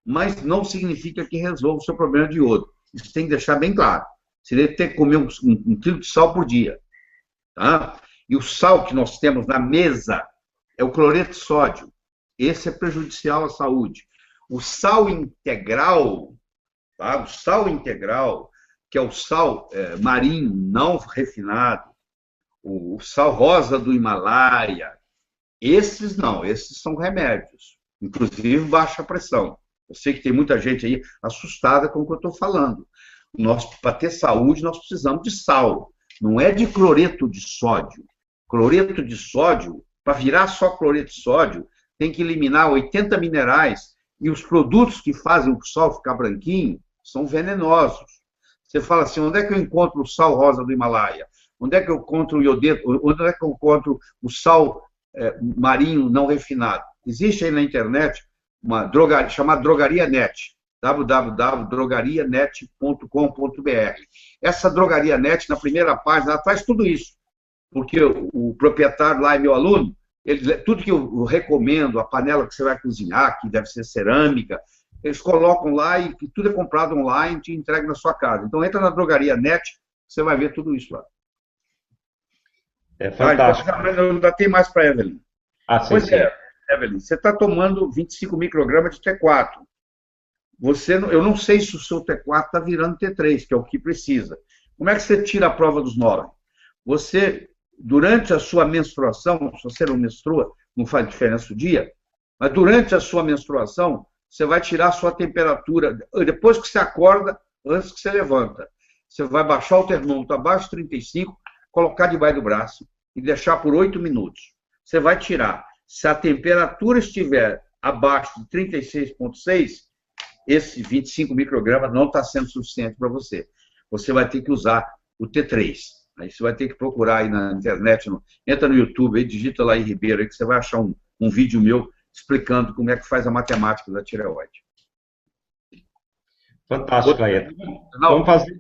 mas não significa que resolva o seu problema de iodo. Isso tem que deixar bem claro. Você deve ter que comer um quilo de sal por dia. Tá? E o sal que nós temos na mesa é o cloreto de sódio. Esse é prejudicial à saúde. O sal integral, tá? O sal integral, que é o sal marinho não refinado, o sal rosa do Himalaia, esses não, esses são remédios, inclusive baixa pressão. Eu sei que tem muita gente aí assustada com o que eu estou falando. Para ter saúde, nós precisamos de sal, não é de cloreto de sódio. Cloreto de sódio, para virar só cloreto de sódio, tem que eliminar 80 minerais, e os produtos que fazem o sal ficar branquinho são venenosos. Você fala assim, onde é que eu encontro o sal rosa do Himalaia? Onde é que eu encontro o iodeto? Onde é que eu encontro o sal marinho não refinado? Existe aí na internet uma drogaria chamada Drogaria Net, www.drogarianet.com.br. Essa Drogaria Net, na primeira página, ela traz tudo isso, porque o proprietário lá é meu aluno, tudo que eu recomendo, a panela que você vai cozinhar, que deve ser cerâmica, eles colocam lá e tudo é comprado online e te entrega na sua casa. Então, entra na Drogaria Net, você vai ver tudo isso lá. É fantástico. Então, ainda tem mais para a Evelyn. Pois sim. Evelyn, você está tomando 25 microgramas de T4. Eu não sei se o seu T4 está virando T3, que é o que precisa. Como é que você tira a prova dos 9? Você, durante a sua menstruação, se você não menstrua, não faz diferença o dia, mas durante a sua menstruação, você vai tirar a sua temperatura, depois que você acorda, antes que você levanta. Você vai baixar o termômetro abaixo de 35, colocar debaixo do braço e deixar por 8 minutos. Você vai tirar. Se a temperatura estiver abaixo de 36,6, esse 25 microgramas não está sendo suficiente para você. Você vai ter que usar o T3. Aí você vai ter que procurar aí na internet, entra no YouTube, aí, digita lá em Ribeiro, aí que você vai achar um vídeo meu explicando como é que faz a matemática da tireoide. Fantástico, Ayrton. Vamos fazer...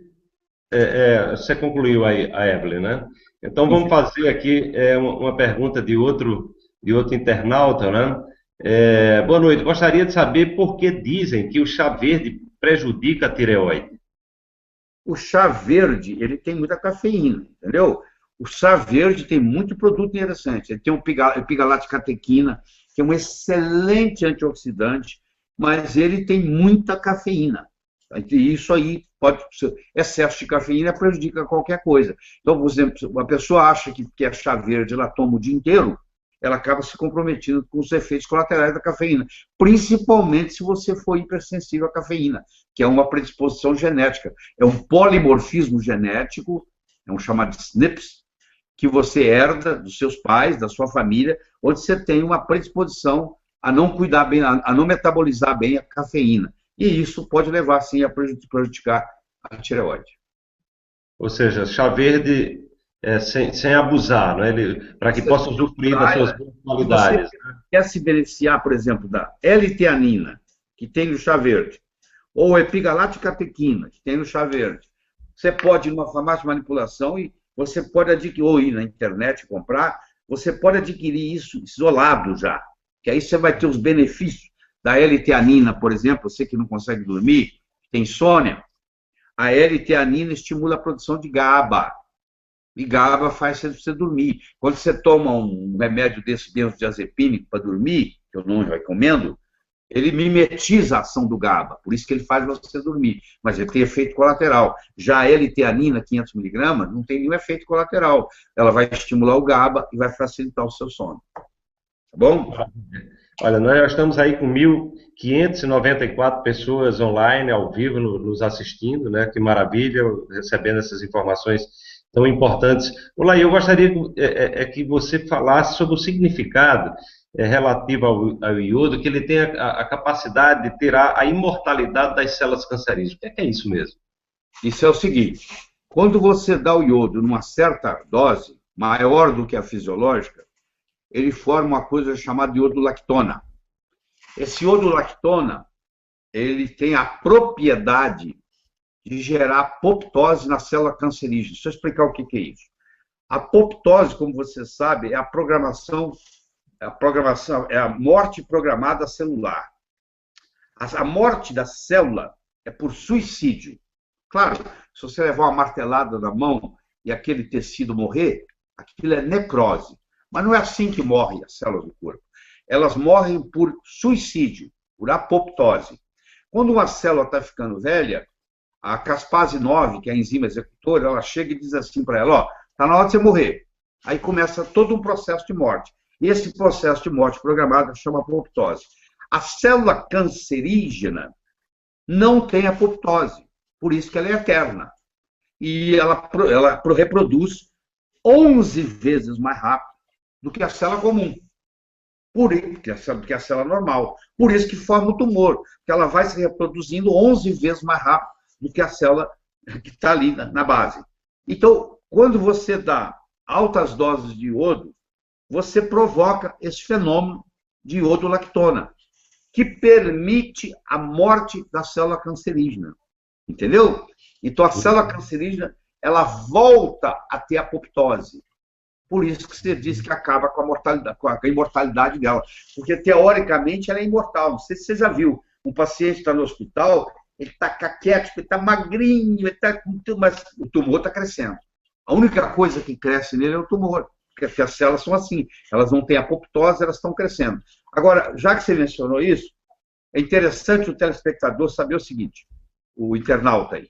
você concluiu aí, a Evelyn, né? Então vamos fazer aqui uma pergunta de outro internauta, né? Boa noite, gostaria de saber por que dizem que o chá verde prejudica a tireoide. O chá verde, ele tem muita cafeína, entendeu? O chá verde tem muito produto interessante. Ele tem o pigalatecatequina, que é um excelente antioxidante, mas ele tem muita cafeína. E isso aí excesso de cafeína prejudica qualquer coisa. Então, por exemplo, a pessoa acha que é chá verde, ela toma o dia inteiro, ela acaba se comprometendo com os efeitos colaterais da cafeína, principalmente se você for hipersensível à cafeína, que é uma predisposição genética. É um polimorfismo genético, é um chamado SNPs, que você herda dos seus pais, da sua família, onde você tem uma predisposição a não cuidar bem, a não metabolizar bem a cafeína. E isso pode levar, sim, a prejudicar a tireoide. Ou seja, chá verde sem abusar, né? Para que possa usufruir das suas boas qualidades. Se você quer se beneficiar, por exemplo, da L-teanina, que tem no chá verde, ou epigalatecatequina, que tem no chá verde, você pode ir numa farmácia de manipulação e você pode adquirir, ou ir na internet comprar, você pode adquirir isso isolado já, que aí você vai ter os benefícios da L-teanina, por exemplo, você que não consegue dormir, tem insônia, a L-teanina estimula a produção de GABA. E GABA faz você dormir. Quando você toma um remédio desse benzodiazepínico para dormir, que eu não recomendo, ele mimetiza a ação do GABA, por isso que ele faz você dormir, mas ele tem efeito colateral. Já a L-teanina, 500 miligramas, não tem nenhum efeito colateral. Ela vai estimular o GABA e vai facilitar o seu sono. Tá bom? Olha, nós já estamos aí com 1.594 pessoas online, ao vivo, nos assistindo, né? Que maravilha, recebendo essas informações tão importantes. Olá, eu gostaria que você falasse sobre o significado relativo ao iodo, que ele tem a capacidade de tirar a imortalidade das células cancerígenas. O que é isso mesmo? Isso é o seguinte, quando você dá o iodo numa certa dose, maior do que a fisiológica, ele forma uma coisa chamada iodo-lactona. Esse iodo-lactona, ele tem a propriedade de gerar apoptose na célula cancerígena. Deixa eu explicar o que é isso. A apoptose, como você sabe, é a é a morte programada celular. A morte da célula é por suicídio. Claro, se você levar uma martelada na mão e aquele tecido morrer, aquilo é necrose. Mas não é assim que morrem as células do corpo. Elas morrem por suicídio, por apoptose. Quando uma célula está ficando velha, a caspase 9, que é a enzima executora, ela chega e diz assim para ela, ó, está na hora de você morrer. Aí começa todo um processo de morte. E esse processo de morte programada chama apoptose. A célula cancerígena não tem apoptose, por isso que ela é eterna. E ela reproduz 11 vezes mais rápido do que a célula comum. Do que a célula normal. Por isso que forma o tumor, que ela vai se reproduzindo 11 vezes mais rápido do que a célula que está ali na base. Então, quando você dá altas doses de iodo, você provoca esse fenômeno de iodo-lactona, que permite a morte da célula cancerígena. Entendeu? Então, a célula cancerígena, ela volta a ter apoptose. Por isso que você diz que acaba com a imortalidade dela. Porque, teoricamente, ela é imortal. Não sei se você já viu. Um paciente está no hospital, ele está caquético, ele está magrinho, mas o tumor está crescendo. A única coisa que cresce nele é o tumor, porque as células são assim, elas não têm apoptose, elas estão crescendo. Agora, já que você mencionou isso, é interessante o telespectador saber o seguinte, o internauta aí,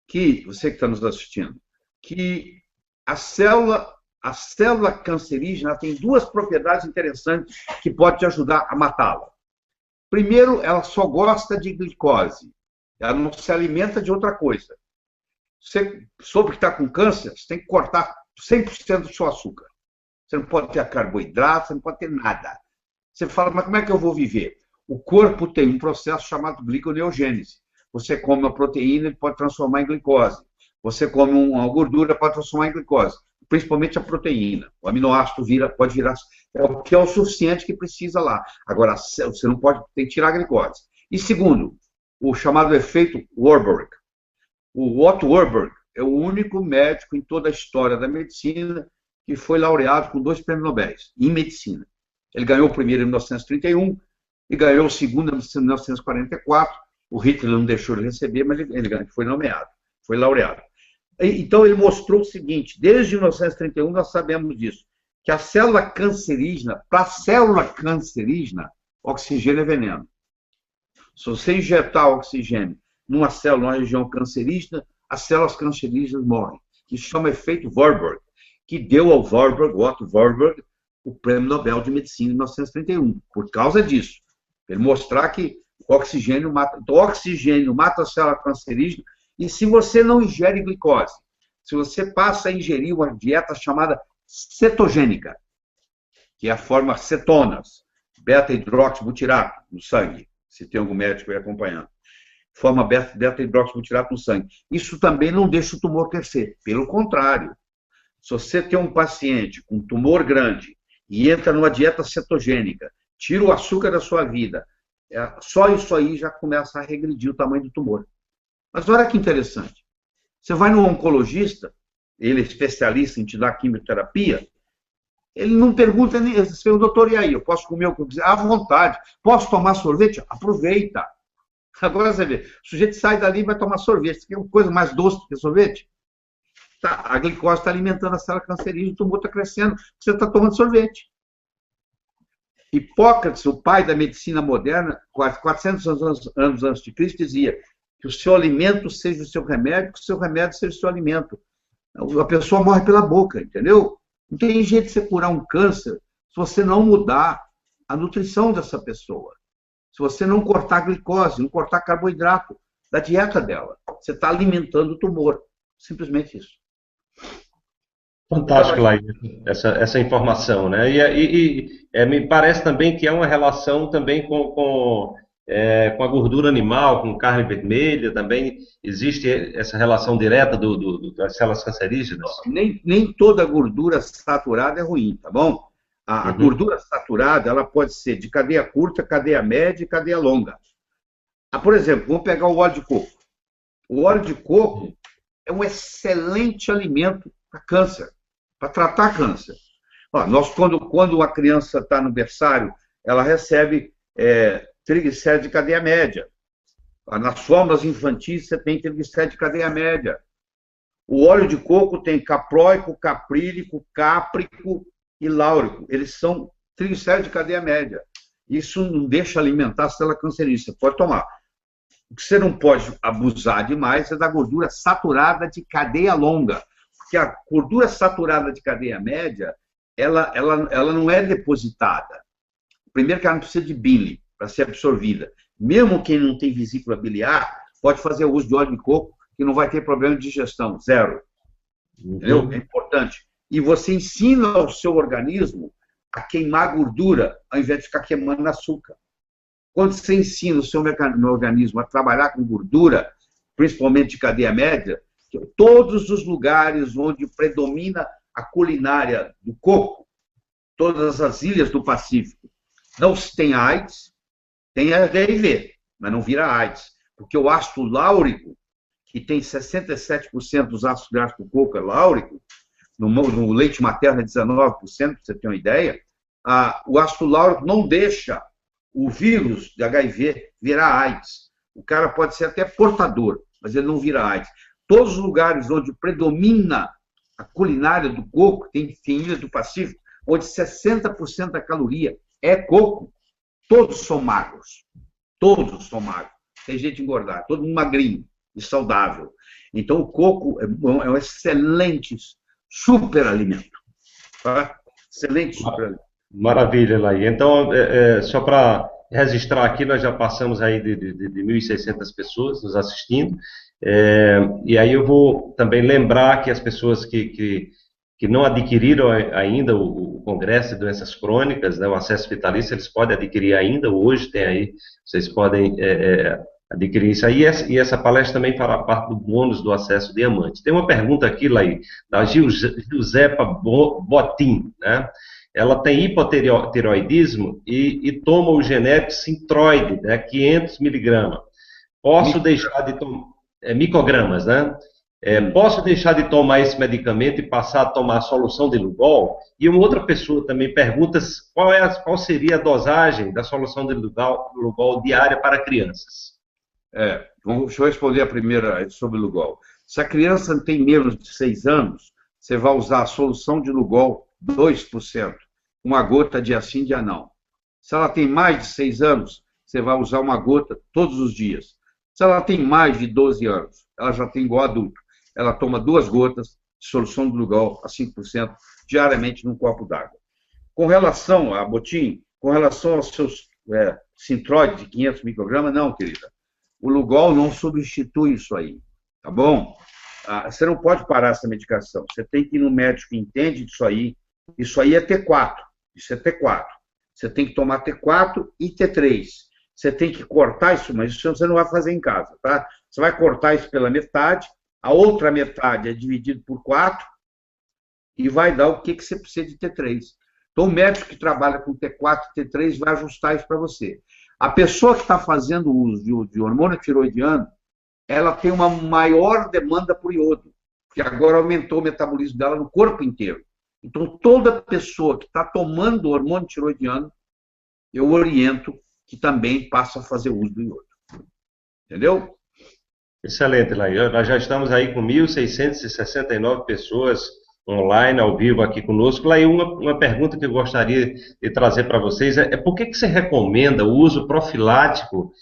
que você que está nos assistindo, que a célula cancerígena tem duas propriedades interessantes que podem te ajudar a matá-la. Primeiro, ela só gosta de glicose. Ela não se alimenta de outra coisa. Você soube que está com câncer, você tem que cortar 100% do seu açúcar. Você não pode ter carboidrato, você não pode ter nada. Você fala, mas como é que eu vou viver? O corpo tem um processo chamado gliconeogênese. Você come uma proteína, ele pode transformar em glicose. Você come uma gordura, pode transformar em glicose. Principalmente a proteína. O aminoácido pode virar, o que é o suficiente que precisa lá. Agora, você não pode, tem que tirar a glicose. E segundo, o chamado efeito Warburg. O Otto Warburg é o único médico em toda a história da medicina que foi laureado com 2 prêmios Nobel em medicina. Ele ganhou o primeiro em 1931 e ganhou o segundo em 1944. O Hitler não deixou ele receber, mas ele foi nomeado, foi laureado. Então ele mostrou o seguinte, desde 1931 nós sabemos disso, que a célula cancerígena, para a célula cancerígena, oxigênio é veneno. Se você injetar oxigênio numa célula, numa região cancerígena, as células cancerígenas morrem. Isso chama efeito Warburg, que deu ao Otto Warburg, o Prêmio Nobel de Medicina em 1931, por causa disso. Ele mostrar que o oxigênio mata. Então, o oxigênio mata a célula cancerígena, e se você não ingere glicose, se você passa a ingerir uma dieta chamada cetogênica, que é a forma cetonas, beta-hidroxibutirato no sangue, se tem algum médico aí acompanhando, forma beta-hidroxibutirato no sangue. Isso também não deixa o tumor crescer. Pelo contrário, se você tem um paciente com tumor grande e entra numa dieta cetogênica, tira o açúcar da sua vida, só isso aí já começa a regredir o tamanho do tumor. Mas olha que interessante. Você vai no oncologista, ele é especialista em te dar quimioterapia, Ele não pergunta nem, doutor, e aí, eu posso comer o que eu quiser? À vontade. Posso tomar sorvete? Aproveita. Agora você vê, o sujeito sai dali e vai tomar sorvete. Você quer uma coisa mais doce do que sorvete? Tá, a glicose está alimentando a célula cancerígena, o tumor está crescendo, você está tomando sorvete. Hipócrates, o pai da medicina moderna, 400 anos antes de Cristo, dizia que o seu alimento seja o seu remédio, que o seu remédio seja o seu alimento. A pessoa morre pela boca, entendeu? Não tem jeito de você curar um câncer se você não mudar a nutrição dessa pessoa. Se você não cortar glicose, não cortar carboidrato da dieta dela. Você está alimentando o tumor. Simplesmente isso. Fantástico, Laís, essa informação, né? Me parece também que há uma relação também com a gordura animal, com carne vermelha, também existe essa relação direta das células cancerígenas? Nem toda gordura saturada é ruim, tá bom? A gordura saturada, ela pode ser de cadeia curta, cadeia média e cadeia longa. Por exemplo, vamos pegar o óleo de coco. O óleo de coco é um excelente alimento para câncer, para tratar câncer. Quando a criança está no berçário, ela recebe triglicéridos de cadeia média. Nas fórmulas infantis, você tem triglicéridos de cadeia média. O óleo de coco tem capróico, caprílico, cáprico e láurico. Eles são triglicéridos de cadeia média. Isso não deixa alimentar a célula cancerígena. Você pode tomar. O que você não pode abusar demais é da gordura saturada de cadeia longa. Porque a gordura saturada de cadeia média, ela não é depositada. Primeiro que ela não precisa de bile para ser absorvida. Mesmo quem não tem vesícula biliar, pode fazer o uso de óleo de coco, que não vai ter problema de digestão, zero. Entendeu? É importante. E você ensina ao seu organismo a queimar gordura, ao invés de ficar queimando açúcar. Quando você ensina o seu organismo a trabalhar com gordura, principalmente de cadeia média, todos os lugares onde predomina a culinária do coco, todas as ilhas do Pacífico, não se tem AIDS, tem HIV, mas não vira AIDS. Porque o ácido láurico, que tem 67% dos ácidos graxos do coco é láurico, no leite materno é 19%, para você ter uma ideia, o ácido láurico não deixa o vírus de HIV virar AIDS. O cara pode ser até portador, mas ele não vira AIDS. Todos os lugares onde predomina a culinária do coco, tem ilha do Pacífico, onde 60% da caloria é coco, todos são magros. Todos são magros. Tem gente engordar, todo mundo magrinho e saudável. Então, o coco é um excelente superalimento. Tá? Excelente superalimento. Maravilha, Laí. Então, só para registrar aqui, nós já passamos aí de 1.600 pessoas nos assistindo. E aí eu vou também lembrar que as pessoas que não adquiriram ainda o Congresso de Doenças Crônicas, né, o acesso vitalício, eles podem adquirir ainda, hoje tem aí, vocês podem adquirir isso aí, e essa palestra também fará parte do bônus do acesso diamante. Tem uma pergunta aqui, Laí, da Giusepa Botim, né? Ela tem hipotireoidismo e toma o genérico Sintroid, né, 500 miligramas. Posso deixar de tomar... microgramas, né? Posso deixar de tomar esse medicamento e passar a tomar a solução de Lugol? E uma outra pessoa também pergunta qual seria a dosagem da solução de Lugol diária para crianças. Deixa eu responder a primeira sobre Lugol. Se a criança tem menos de 6 anos, você vai usar a solução de Lugol 2%, uma gota dia sim, dia não. Se ela tem mais de 6 anos, você vai usar uma gota todos os dias. Se ela tem mais de 12 anos, ela já tem igual adulto, ela toma 2 gotas de solução de Lugol a 5% diariamente num copo d'água. Com relação a Botim, com relação aos seus Sintroid de 500 microgramas, não, querida. O Lugol não substitui isso aí, tá bom? Você não pode parar essa medicação. Você tem que ir no médico que entende disso aí. Isso aí é T4. Isso é T4. Você tem que tomar T4 e T3. Você tem que cortar isso, mas isso você não vai fazer em casa, tá? Você vai cortar isso pela metade, a outra metade é dividido por 4 e vai dar o que você precisa de T3. Então, o médico que trabalha com T4 e T3 vai ajustar isso para você. A pessoa que está fazendo uso de hormônio tiroidiano, ela tem uma maior demanda por iodo, porque agora aumentou o metabolismo dela no corpo inteiro. Então, toda pessoa que está tomando hormônio tiroidiano, eu oriento que também passe a fazer uso do iodo. Entendeu? Excelente, Laí. Nós já estamos aí com 1.669 pessoas online, ao vivo aqui conosco. Laí, uma pergunta que eu gostaria de trazer para vocês é por que você recomenda o uso profilático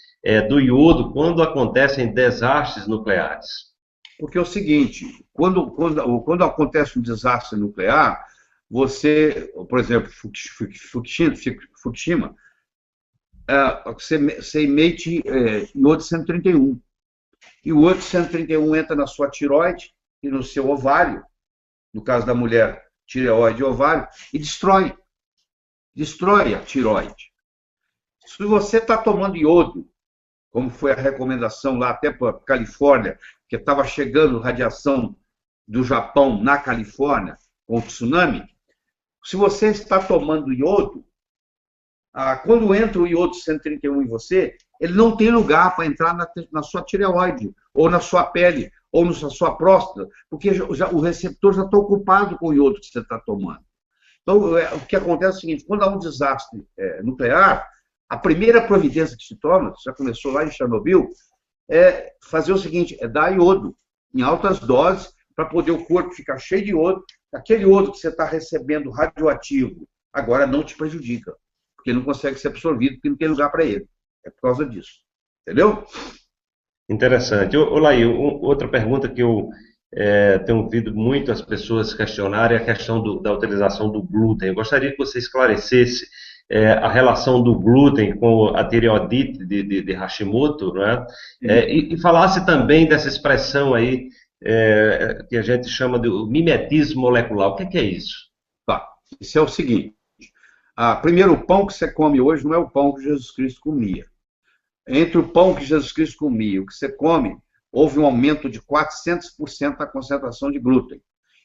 do iodo quando acontecem desastres nucleares? Porque é o seguinte, quando acontece um desastre nuclear, você, por exemplo, Fukushima, você emite iodo 131. E o iodo 131 entra na sua tireoide e no seu ovário, no caso da mulher, tireoide e ovário, e destrói a tireoide. Se você está tomando iodo, como foi a recomendação lá até para a Califórnia, que estava chegando radiação do Japão na Califórnia, com o tsunami, se você está tomando iodo, quando entra o iodo 131 em você, ele não tem lugar para entrar na sua tireoide, ou na sua pele, ou na sua próstata, porque o receptor já está ocupado com o iodo que você está tomando. Então, o que acontece é o seguinte, quando há um desastre nuclear, a primeira providência que se toma, já começou lá em Chernobyl, é fazer o seguinte, é dar iodo em altas doses, para poder o corpo ficar cheio de iodo, aquele iodo que você está recebendo radioativo, agora não te prejudica, porque não consegue ser absorvido, porque não tem lugar para ele. É por causa disso. Entendeu? Interessante. Laí, outra pergunta que eu tenho ouvido muito as pessoas questionarem é a questão da utilização do glúten. Eu gostaria que você esclarecesse a relação do glúten com a tireoidite de Hashimoto, né? E falasse também dessa expressão aí que a gente chama de mimetismo molecular. O que é isso? Tá. Isso é o seguinte. Primeiro, o pão que você come hoje não é o pão que Jesus Cristo comia. Entre o pão que Jesus Cristo comia e o que você come, houve um aumento de 400% da concentração de glúten.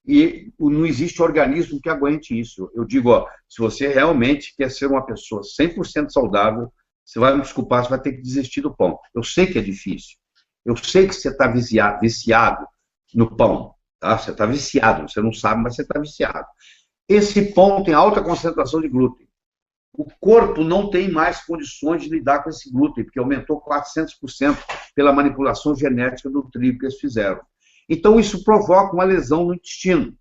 E não existe organismo que aguente isso. Eu digo, se você realmente quer ser uma pessoa 100% saudável, você vai me desculpar, você vai ter que desistir do pão. Eu sei que é difícil. Eu sei que você está viciado no pão. Tá? Você está viciado, você não sabe, mas você está viciado. Esse pão tem alta concentração de glúten. O corpo não tem mais condições de lidar com esse glúten, porque aumentou 400% pela manipulação genética do trigo que eles fizeram. Então, isso provoca uma lesão no intestino,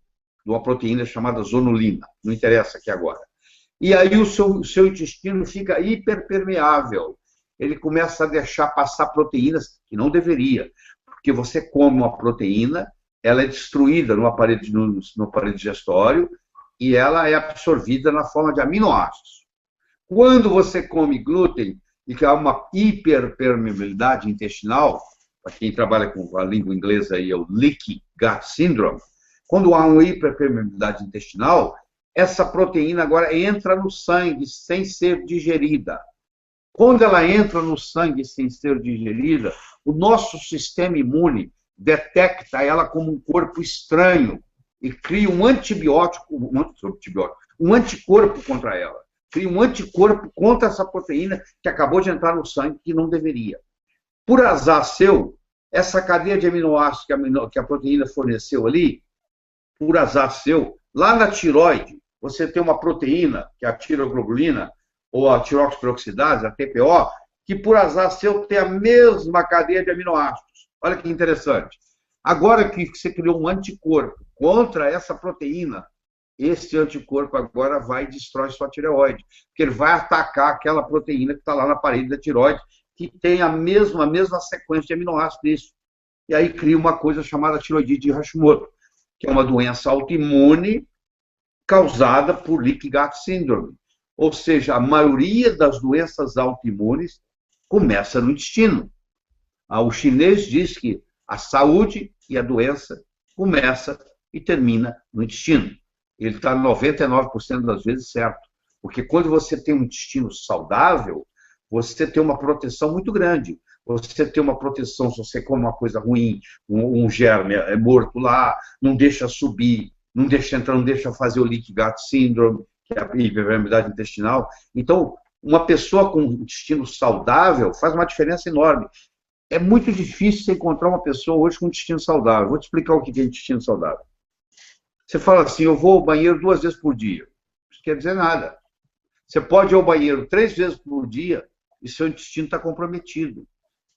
de uma proteína chamada zonulina, não interessa aqui agora. E aí o seu intestino fica hiperpermeável, ele começa a deixar passar proteínas que não deveria, porque você come uma proteína, ela é destruída no aparelho digestório e ela é absorvida na forma de aminoácidos. Quando você come glúten e que há uma hiperpermeabilidade intestinal, para quem trabalha com a língua inglesa aí, é o Leaky Gut Syndrome, quando há uma hiperpermeabilidade intestinal, essa proteína agora entra no sangue sem ser digerida. Quando ela entra no sangue sem ser digerida, o nosso sistema imune detecta ela como um corpo estranho e cria um anticorpo contra ela. Cria um anticorpo contra essa proteína que acabou de entrar no sangue que não deveria. Por azar seu, essa cadeia de aminoácidos que a proteína forneceu ali, por azar seu, lá na tireoide, você tem uma proteína, que é a tiroglobulina, ou a tiroxiperoxidase, a TPO, que por azar seu tem a mesma cadeia de aminoácidos. Olha que interessante. Agora que você criou um anticorpo contra essa proteína, esse anticorpo agora vai e destrói sua tireoide, porque ele vai atacar aquela proteína que está lá na parede da tireoide, que tem a mesma sequência de aminoácidos disso. E aí cria uma coisa chamada tiroidite de Hashimoto, que é uma doença autoimune causada por Leaky Gut Syndrome. Ou seja, a maioria das doenças autoimunes começa no intestino. O chinês diz que a saúde e a doença começa e termina no intestino. Ele está 99% das vezes certo. Porque quando você tem um intestino saudável, você tem uma proteção muito grande. Você tem uma proteção se você come uma coisa ruim, um germe é morto lá, não deixa subir, não deixa entrar, não deixa fazer o Leaky Gut Syndrome, que é a hiperpermeabilidade intestinal. Então, uma pessoa com um intestino saudável faz uma diferença enorme. É muito difícil você encontrar uma pessoa hoje com um intestino saudável. Vou te explicar o que é intestino saudável. Você fala assim, eu vou ao banheiro 2 vezes por dia. Isso quer dizer nada. Você pode ir ao banheiro 3 vezes por dia e seu intestino está comprometido.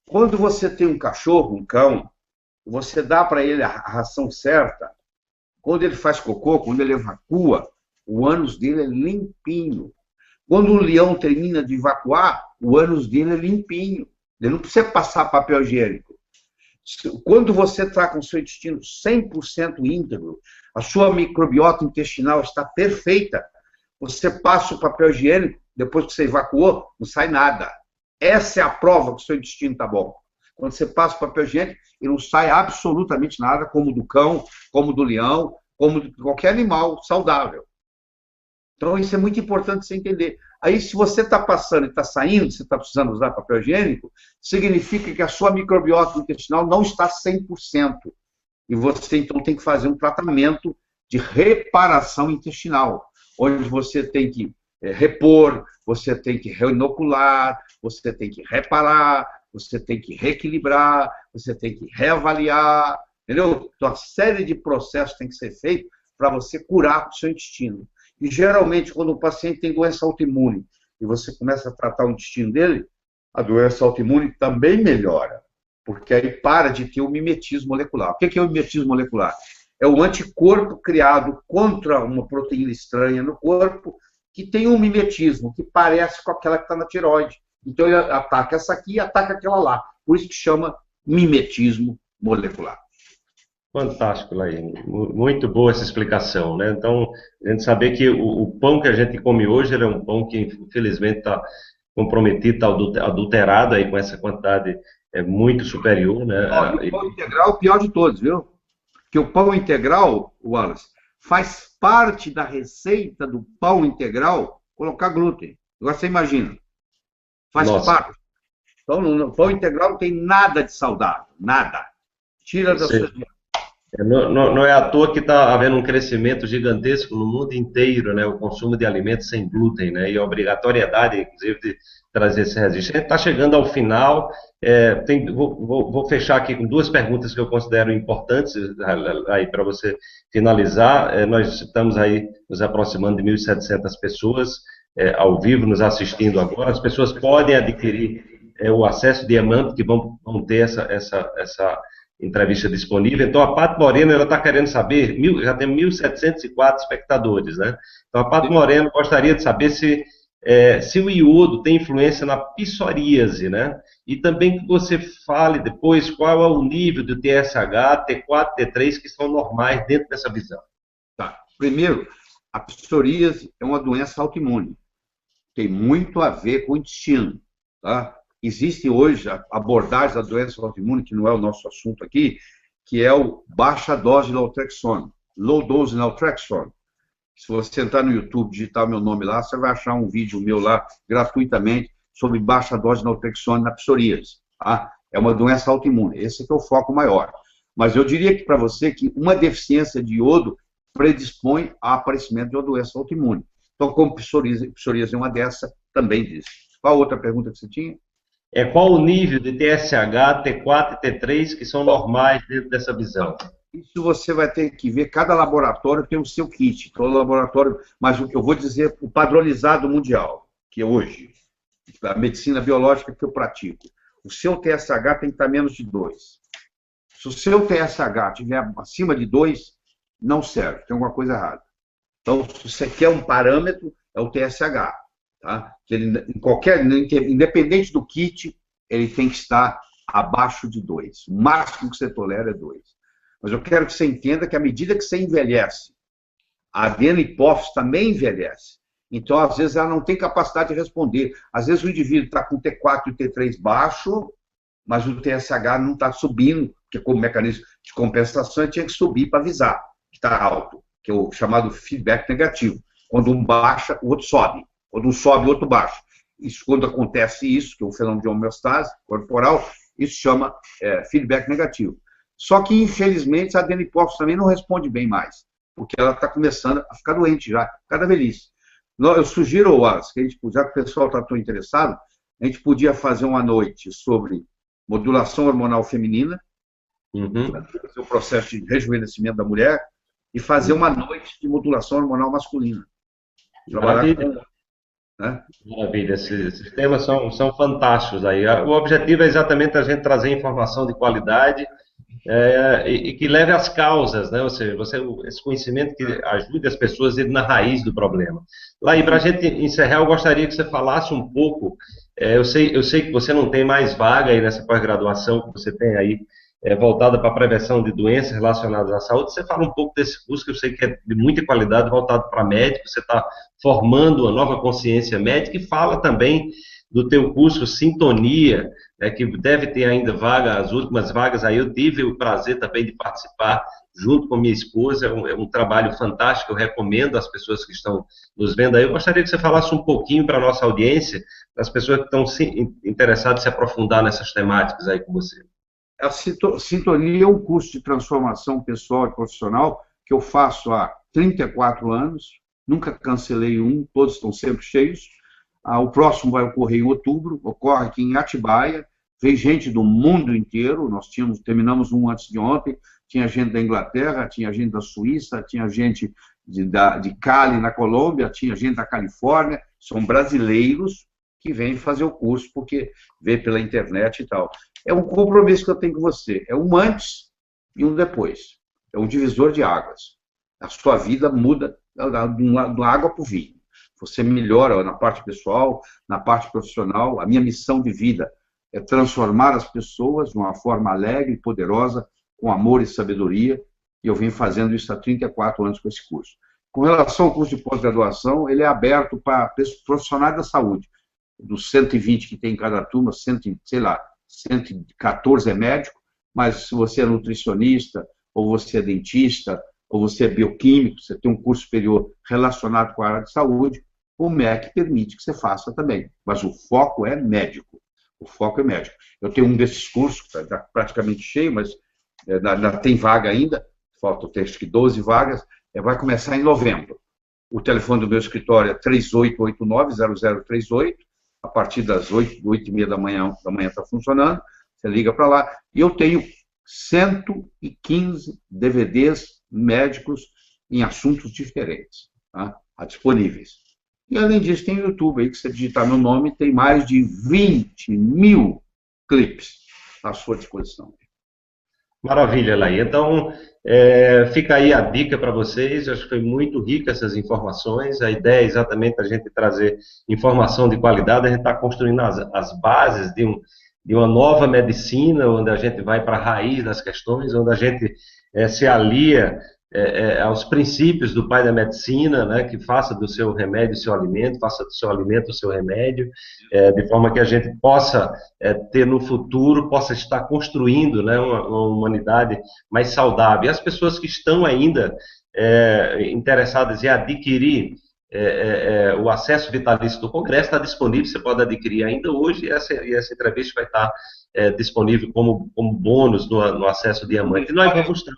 Quando você tem um cachorro, um cão, você dá para ele a ração certa, quando ele faz cocô, quando ele evacua, o ânus dele é limpinho. Quando o leão termina de evacuar, o ânus dele é limpinho. Ele não precisa passar papel higiênico. Quando você está com o seu intestino 100% íntegro, a sua microbiota intestinal está perfeita, você passa o papel higiênico, depois que você evacuou, não sai nada. Essa é a prova que o seu intestino está bom. Quando você passa o papel higiênico, ele não sai absolutamente nada, como do cão, como do leão, como de qualquer animal saudável. Então, isso é muito importante você entender. Aí, se você está passando e está saindo, você está precisando usar papel higiênico, significa que a sua microbiota intestinal não está 100%. E você, então, tem que fazer um tratamento de reparação intestinal, onde você tem que repor, você tem que reinocular, você tem que reparar, você tem que reequilibrar, você tem que reavaliar, entendeu? Então, a série de processos tem que ser feito para você curar o seu intestino. E, geralmente, quando o paciente tem doença autoimune e você começa a tratar o intestino dele, a doença autoimune também melhora, porque aí para de ter o mimetismo molecular. O que é o mimetismo molecular? É o anticorpo criado contra uma proteína estranha no corpo que tem um mimetismo, que parece com aquela que está na tireoide. Então, ele ataca essa aqui e ataca aquela lá. Por isso que chama mimetismo molecular. Fantástico, Laí. Muito boa essa explicação, né? Então, a gente saber que o pão que a gente come hoje ele é um pão que, infelizmente, está comprometido, está adulterado aí com essa quantidade muito superior, né? O pão integral é o pior de todos, viu? Porque o pão integral, Wallace, faz parte da receita do pão integral colocar glúten. Agora você imagina. Faz parte. Então, no pão integral não tem nada de saudável. Nada. Tira da sua dieta. Não é à toa que está havendo um crescimento gigantesco no mundo inteiro, né? O consumo de alimentos sem glúten, né? E a obrigatoriedade, inclusive, de trazer esse registro. A gente está chegando ao final. Vou fechar aqui com 2 perguntas que eu considero importantes aí para você finalizar. Nós estamos aí nos aproximando de 1.700 pessoas ao vivo nos assistindo agora. As pessoas podem adquirir o acesso diamante, que vão ter essa entrevista disponível. Então, a Paty Moreno está querendo saber, já tem 1.704 espectadores, né? Então, a Paty Moreno gostaria de saber se o iodo tem influência na psoríase, né? E também que você fale depois qual é o nível do TSH, T4, T3 que são normais dentro dessa visão. Tá. Primeiro, a psoríase é uma doença autoimune. Tem muito a ver com o intestino, tá? Existe hoje abordagens da doença autoimune, que não é o nosso assunto aqui, que é o baixa dose de naltrexone, low dose naltrexone. Se você entrar no YouTube, digitar meu nome lá, você vai achar um vídeo meu lá, gratuitamente, sobre baixa dose de naltrexone na psoríase. Tá? É uma doença autoimune. Esse é o foco maior. Mas eu diria que para você que uma deficiência de iodo predispõe ao aparecimento de uma doença autoimune. Então, como psoríase é uma dessa, também diz. Qual outra pergunta que você tinha? Qual o nível de TSH, T4 e T3 que são normais dentro dessa visão? Isso você vai ter que ver, cada laboratório tem o seu kit, todo laboratório, mas o que eu vou dizer, o padronizado mundial, que é hoje, a medicina biológica que eu pratico, o seu TSH tem que estar menos de 2. Se o seu TSH estiver acima de 2, não serve, tem alguma coisa errada. Então, se você quer um parâmetro, é o TSH. Tá? Que ele, independente do kit, ele tem que estar abaixo de 2. O máximo que você tolera é 2. Mas eu quero que você entenda que à medida que você envelhece, a adeno-hipófise também envelhece. Então, às vezes, ela não tem capacidade de responder. Às vezes, o indivíduo está com T4 e T3 baixo, mas o TSH não está subindo, porque como mecanismo de compensação, ele tinha que subir para avisar que está alto, que é o chamado feedback negativo. Quando um baixa, o outro sobe. Quando um sobe, o outro baixa. Isso, quando acontece isso, que é o fenômeno de homeostase corporal, isso chama feedback negativo. Só que, infelizmente, a adeno-hipófise também não responde bem mais, porque ela está começando a ficar doente já, cada velhice. Eu sugiro, Wallace, que a gente, já que o pessoal está tão interessado, a gente podia fazer uma noite sobre modulação hormonal feminina, o processo de rejuvenescimento da mulher, e fazer uma noite de modulação hormonal masculina. Trabalhar Maravilha. com, né? Maravilha, esses temas são fantásticos aí. O objetivo é exatamente a gente trazer informação de qualidade e que leve às causas, né? Ou seja, esse conhecimento que ajude as pessoas a ir na raiz do problema. Laí, para a gente encerrar, eu gostaria que você falasse um pouco. Eu sei que você não tem mais vaga aí nessa pós-graduação que você tem aí voltada para a prevenção de doenças relacionadas à saúde. Você fala um pouco desse curso que eu sei que é de muita qualidade, voltado para médico. Você está formando uma nova consciência médica e fala também do teu curso Sintonia, que deve ter ainda vaga, as últimas vagas aí. Eu tive o prazer também de participar junto com minha esposa. É um trabalho fantástico, eu recomendo às pessoas que estão nos vendo aí. Eu gostaria que você falasse um pouquinho para a nossa audiência, para as pessoas que estão interessadas em se aprofundar nessas temáticas aí com você. A Sintonia é um curso de transformação pessoal e profissional que eu faço há 34 anos, nunca cancelei um, todos estão sempre cheios. O próximo vai ocorrer em outubro, ocorre aqui em Atibaia, vem gente do mundo inteiro, nós terminamos um antes de ontem, tinha gente da Inglaterra, tinha gente da Suíça, tinha gente de Cali, na Colômbia, tinha gente da Califórnia, são brasileiros que vêm fazer o curso, porque vê pela internet e tal. É um compromisso que eu tenho com você, é um antes e um depois, é um divisor de águas. A sua vida muda da água para o vinho. Você melhora na parte pessoal, na parte profissional. A minha missão de vida é transformar as pessoas de uma forma alegre e poderosa, com amor e sabedoria, e eu venho fazendo isso há 34 anos com esse curso. Com relação ao curso de pós-graduação, ele é aberto para profissionais da saúde. Dos 120 que tem em cada turma, 114 é médico, mas se você é nutricionista, ou você é dentista, ou você é bioquímico, você tem um curso superior relacionado com a área de saúde, o MEC permite que você faça também. Mas o foco é médico. O foco é médico. Eu tenho um desses cursos, que está praticamente cheio, mas tem vaga ainda, faltam acho que 12 vagas, vai começar em novembro. O telefone do meu escritório é 3889-0038, a partir das 8h30 da manhã está funcionando, você liga para lá, e eu tenho 115 DVDs médicos em assuntos diferentes, tá? Disponíveis. E além disso, tem o YouTube aí, que você digitar meu nome, tem mais de 20 mil clipes à sua disposição. Maravilha, Laí. Então, fica aí a dica para vocês. Eu acho que foi muito rica essas informações. A ideia é exatamente a gente trazer informação de qualidade. A gente está construindo as bases de uma nova medicina, onde a gente vai para a raiz das questões, onde a gente se alia aos princípios do pai da medicina, né, que faça do seu remédio o seu alimento, faça do seu alimento o seu remédio, de forma que a gente possa ter no futuro, possa estar construindo, né, uma humanidade mais saudável. E as pessoas que estão ainda interessadas em adquirir o acesso vitalício do Congresso está disponível, você pode adquirir ainda hoje, e essa entrevista vai estar disponível como bônus no acesso diamante. E nós vamos estar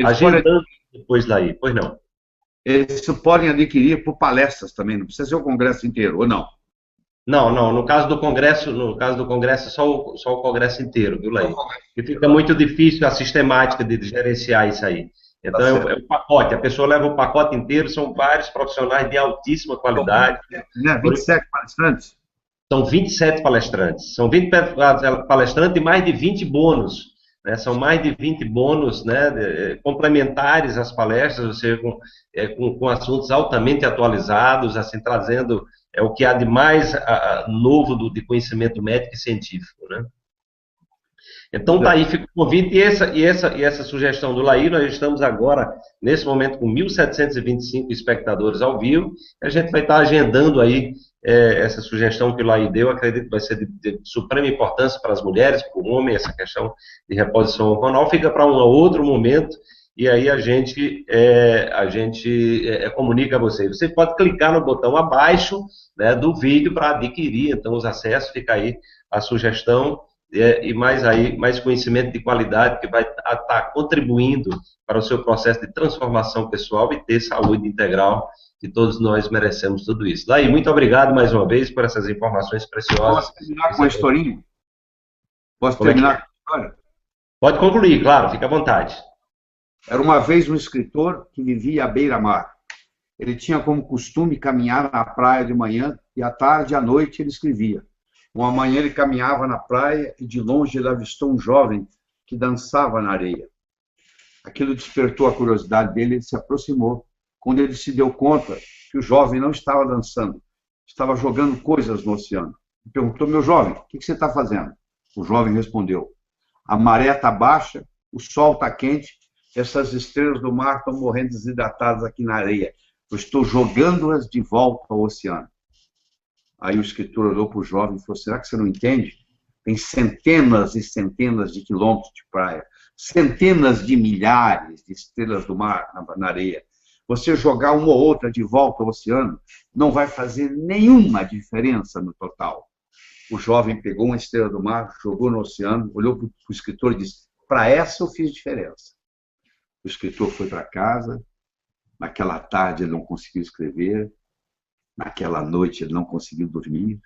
agendando depois daí, pois não? Eles podem adquirir por palestras também, não precisa ser o Congresso inteiro, ou não? Não, no caso do Congresso, só o Congresso inteiro, viu, Laí? E fica muito difícil a sistemática de gerenciar isso aí. Então é um pacote, a pessoa leva o pacote inteiro, são vários profissionais de altíssima qualidade. 27 palestrantes? São 27 palestrantes, são 20 palestrantes e mais de 20 bônus. Né, são mais de 20 bônus, né, complementares às palestras, ou seja, com assuntos altamente atualizados, assim, trazendo o que há de mais novo de conhecimento médico e científico. Né? Então, daí fica o convite, e essa sugestão do Laí. Nós estamos agora, nesse momento, com 1.725 espectadores ao vivo. A gente vai estar agendando aí essa sugestão que o Laí deu. Acredito que vai ser de suprema importância para as mulheres, para o homem, essa questão de reposição hormonal. Fica para um outro momento, e aí a gente comunica a você. Você pode clicar no botão abaixo, né, do vídeo para adquirir, então, os acessos. Fica aí a sugestão. E mais conhecimento de qualidade que vai estar contribuindo para o seu processo de transformação pessoal e ter saúde integral, que todos nós merecemos tudo isso. Daí, muito obrigado mais uma vez por essas informações preciosas. Posso terminar com a historinha? Posso terminar com a história? Pode concluir, claro, fica à vontade. Era uma vez um escritor que vivia à beira-mar. Ele tinha como costume caminhar na praia de manhã e à tarde e à noite ele escrevia. Uma manhã ele caminhava na praia e de longe ele avistou um jovem que dançava na areia. Aquilo despertou a curiosidade dele, ele se aproximou. Quando ele se deu conta que o jovem não estava dançando, estava jogando coisas no oceano. Ele perguntou: meu jovem, o que você está fazendo? O jovem respondeu: a maré está baixa, o sol está quente, essas estrelas do mar estão morrendo desidratadas aqui na areia. Eu estou jogando-as de volta ao oceano. Aí o escritor olhou para o jovem e falou: será que você não entende? Tem centenas e centenas de quilômetros de praia, centenas de milhares de estrelas do mar na areia. Você jogar uma ou outra de volta ao oceano não vai fazer nenhuma diferença no total. O jovem pegou uma estrela do mar, jogou no oceano, olhou para o escritor e disse: para essa eu fiz diferença. O escritor foi para casa. Naquela tarde ele não conseguiu escrever. Naquela noite ele não conseguiu dormir.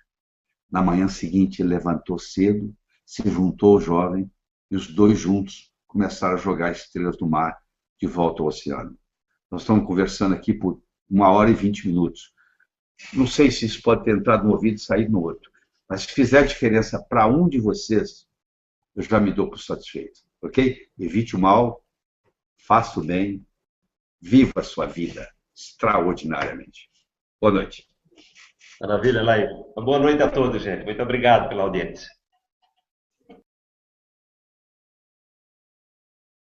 Na manhã seguinte ele levantou cedo, se juntou ao jovem e os dois juntos começaram a jogar estrelas do mar de volta ao oceano. Nós estamos conversando aqui por 1h20 minutos. Não sei se isso pode ter entrado no ouvido e saído no outro, mas se fizer diferença para um de vocês, eu já me dou por satisfeito, ok? Evite o mal, faça o bem, viva a sua vida extraordinariamente. Boa noite. Maravilha, Laí. Boa noite a todos, gente. Muito obrigado pela audiência.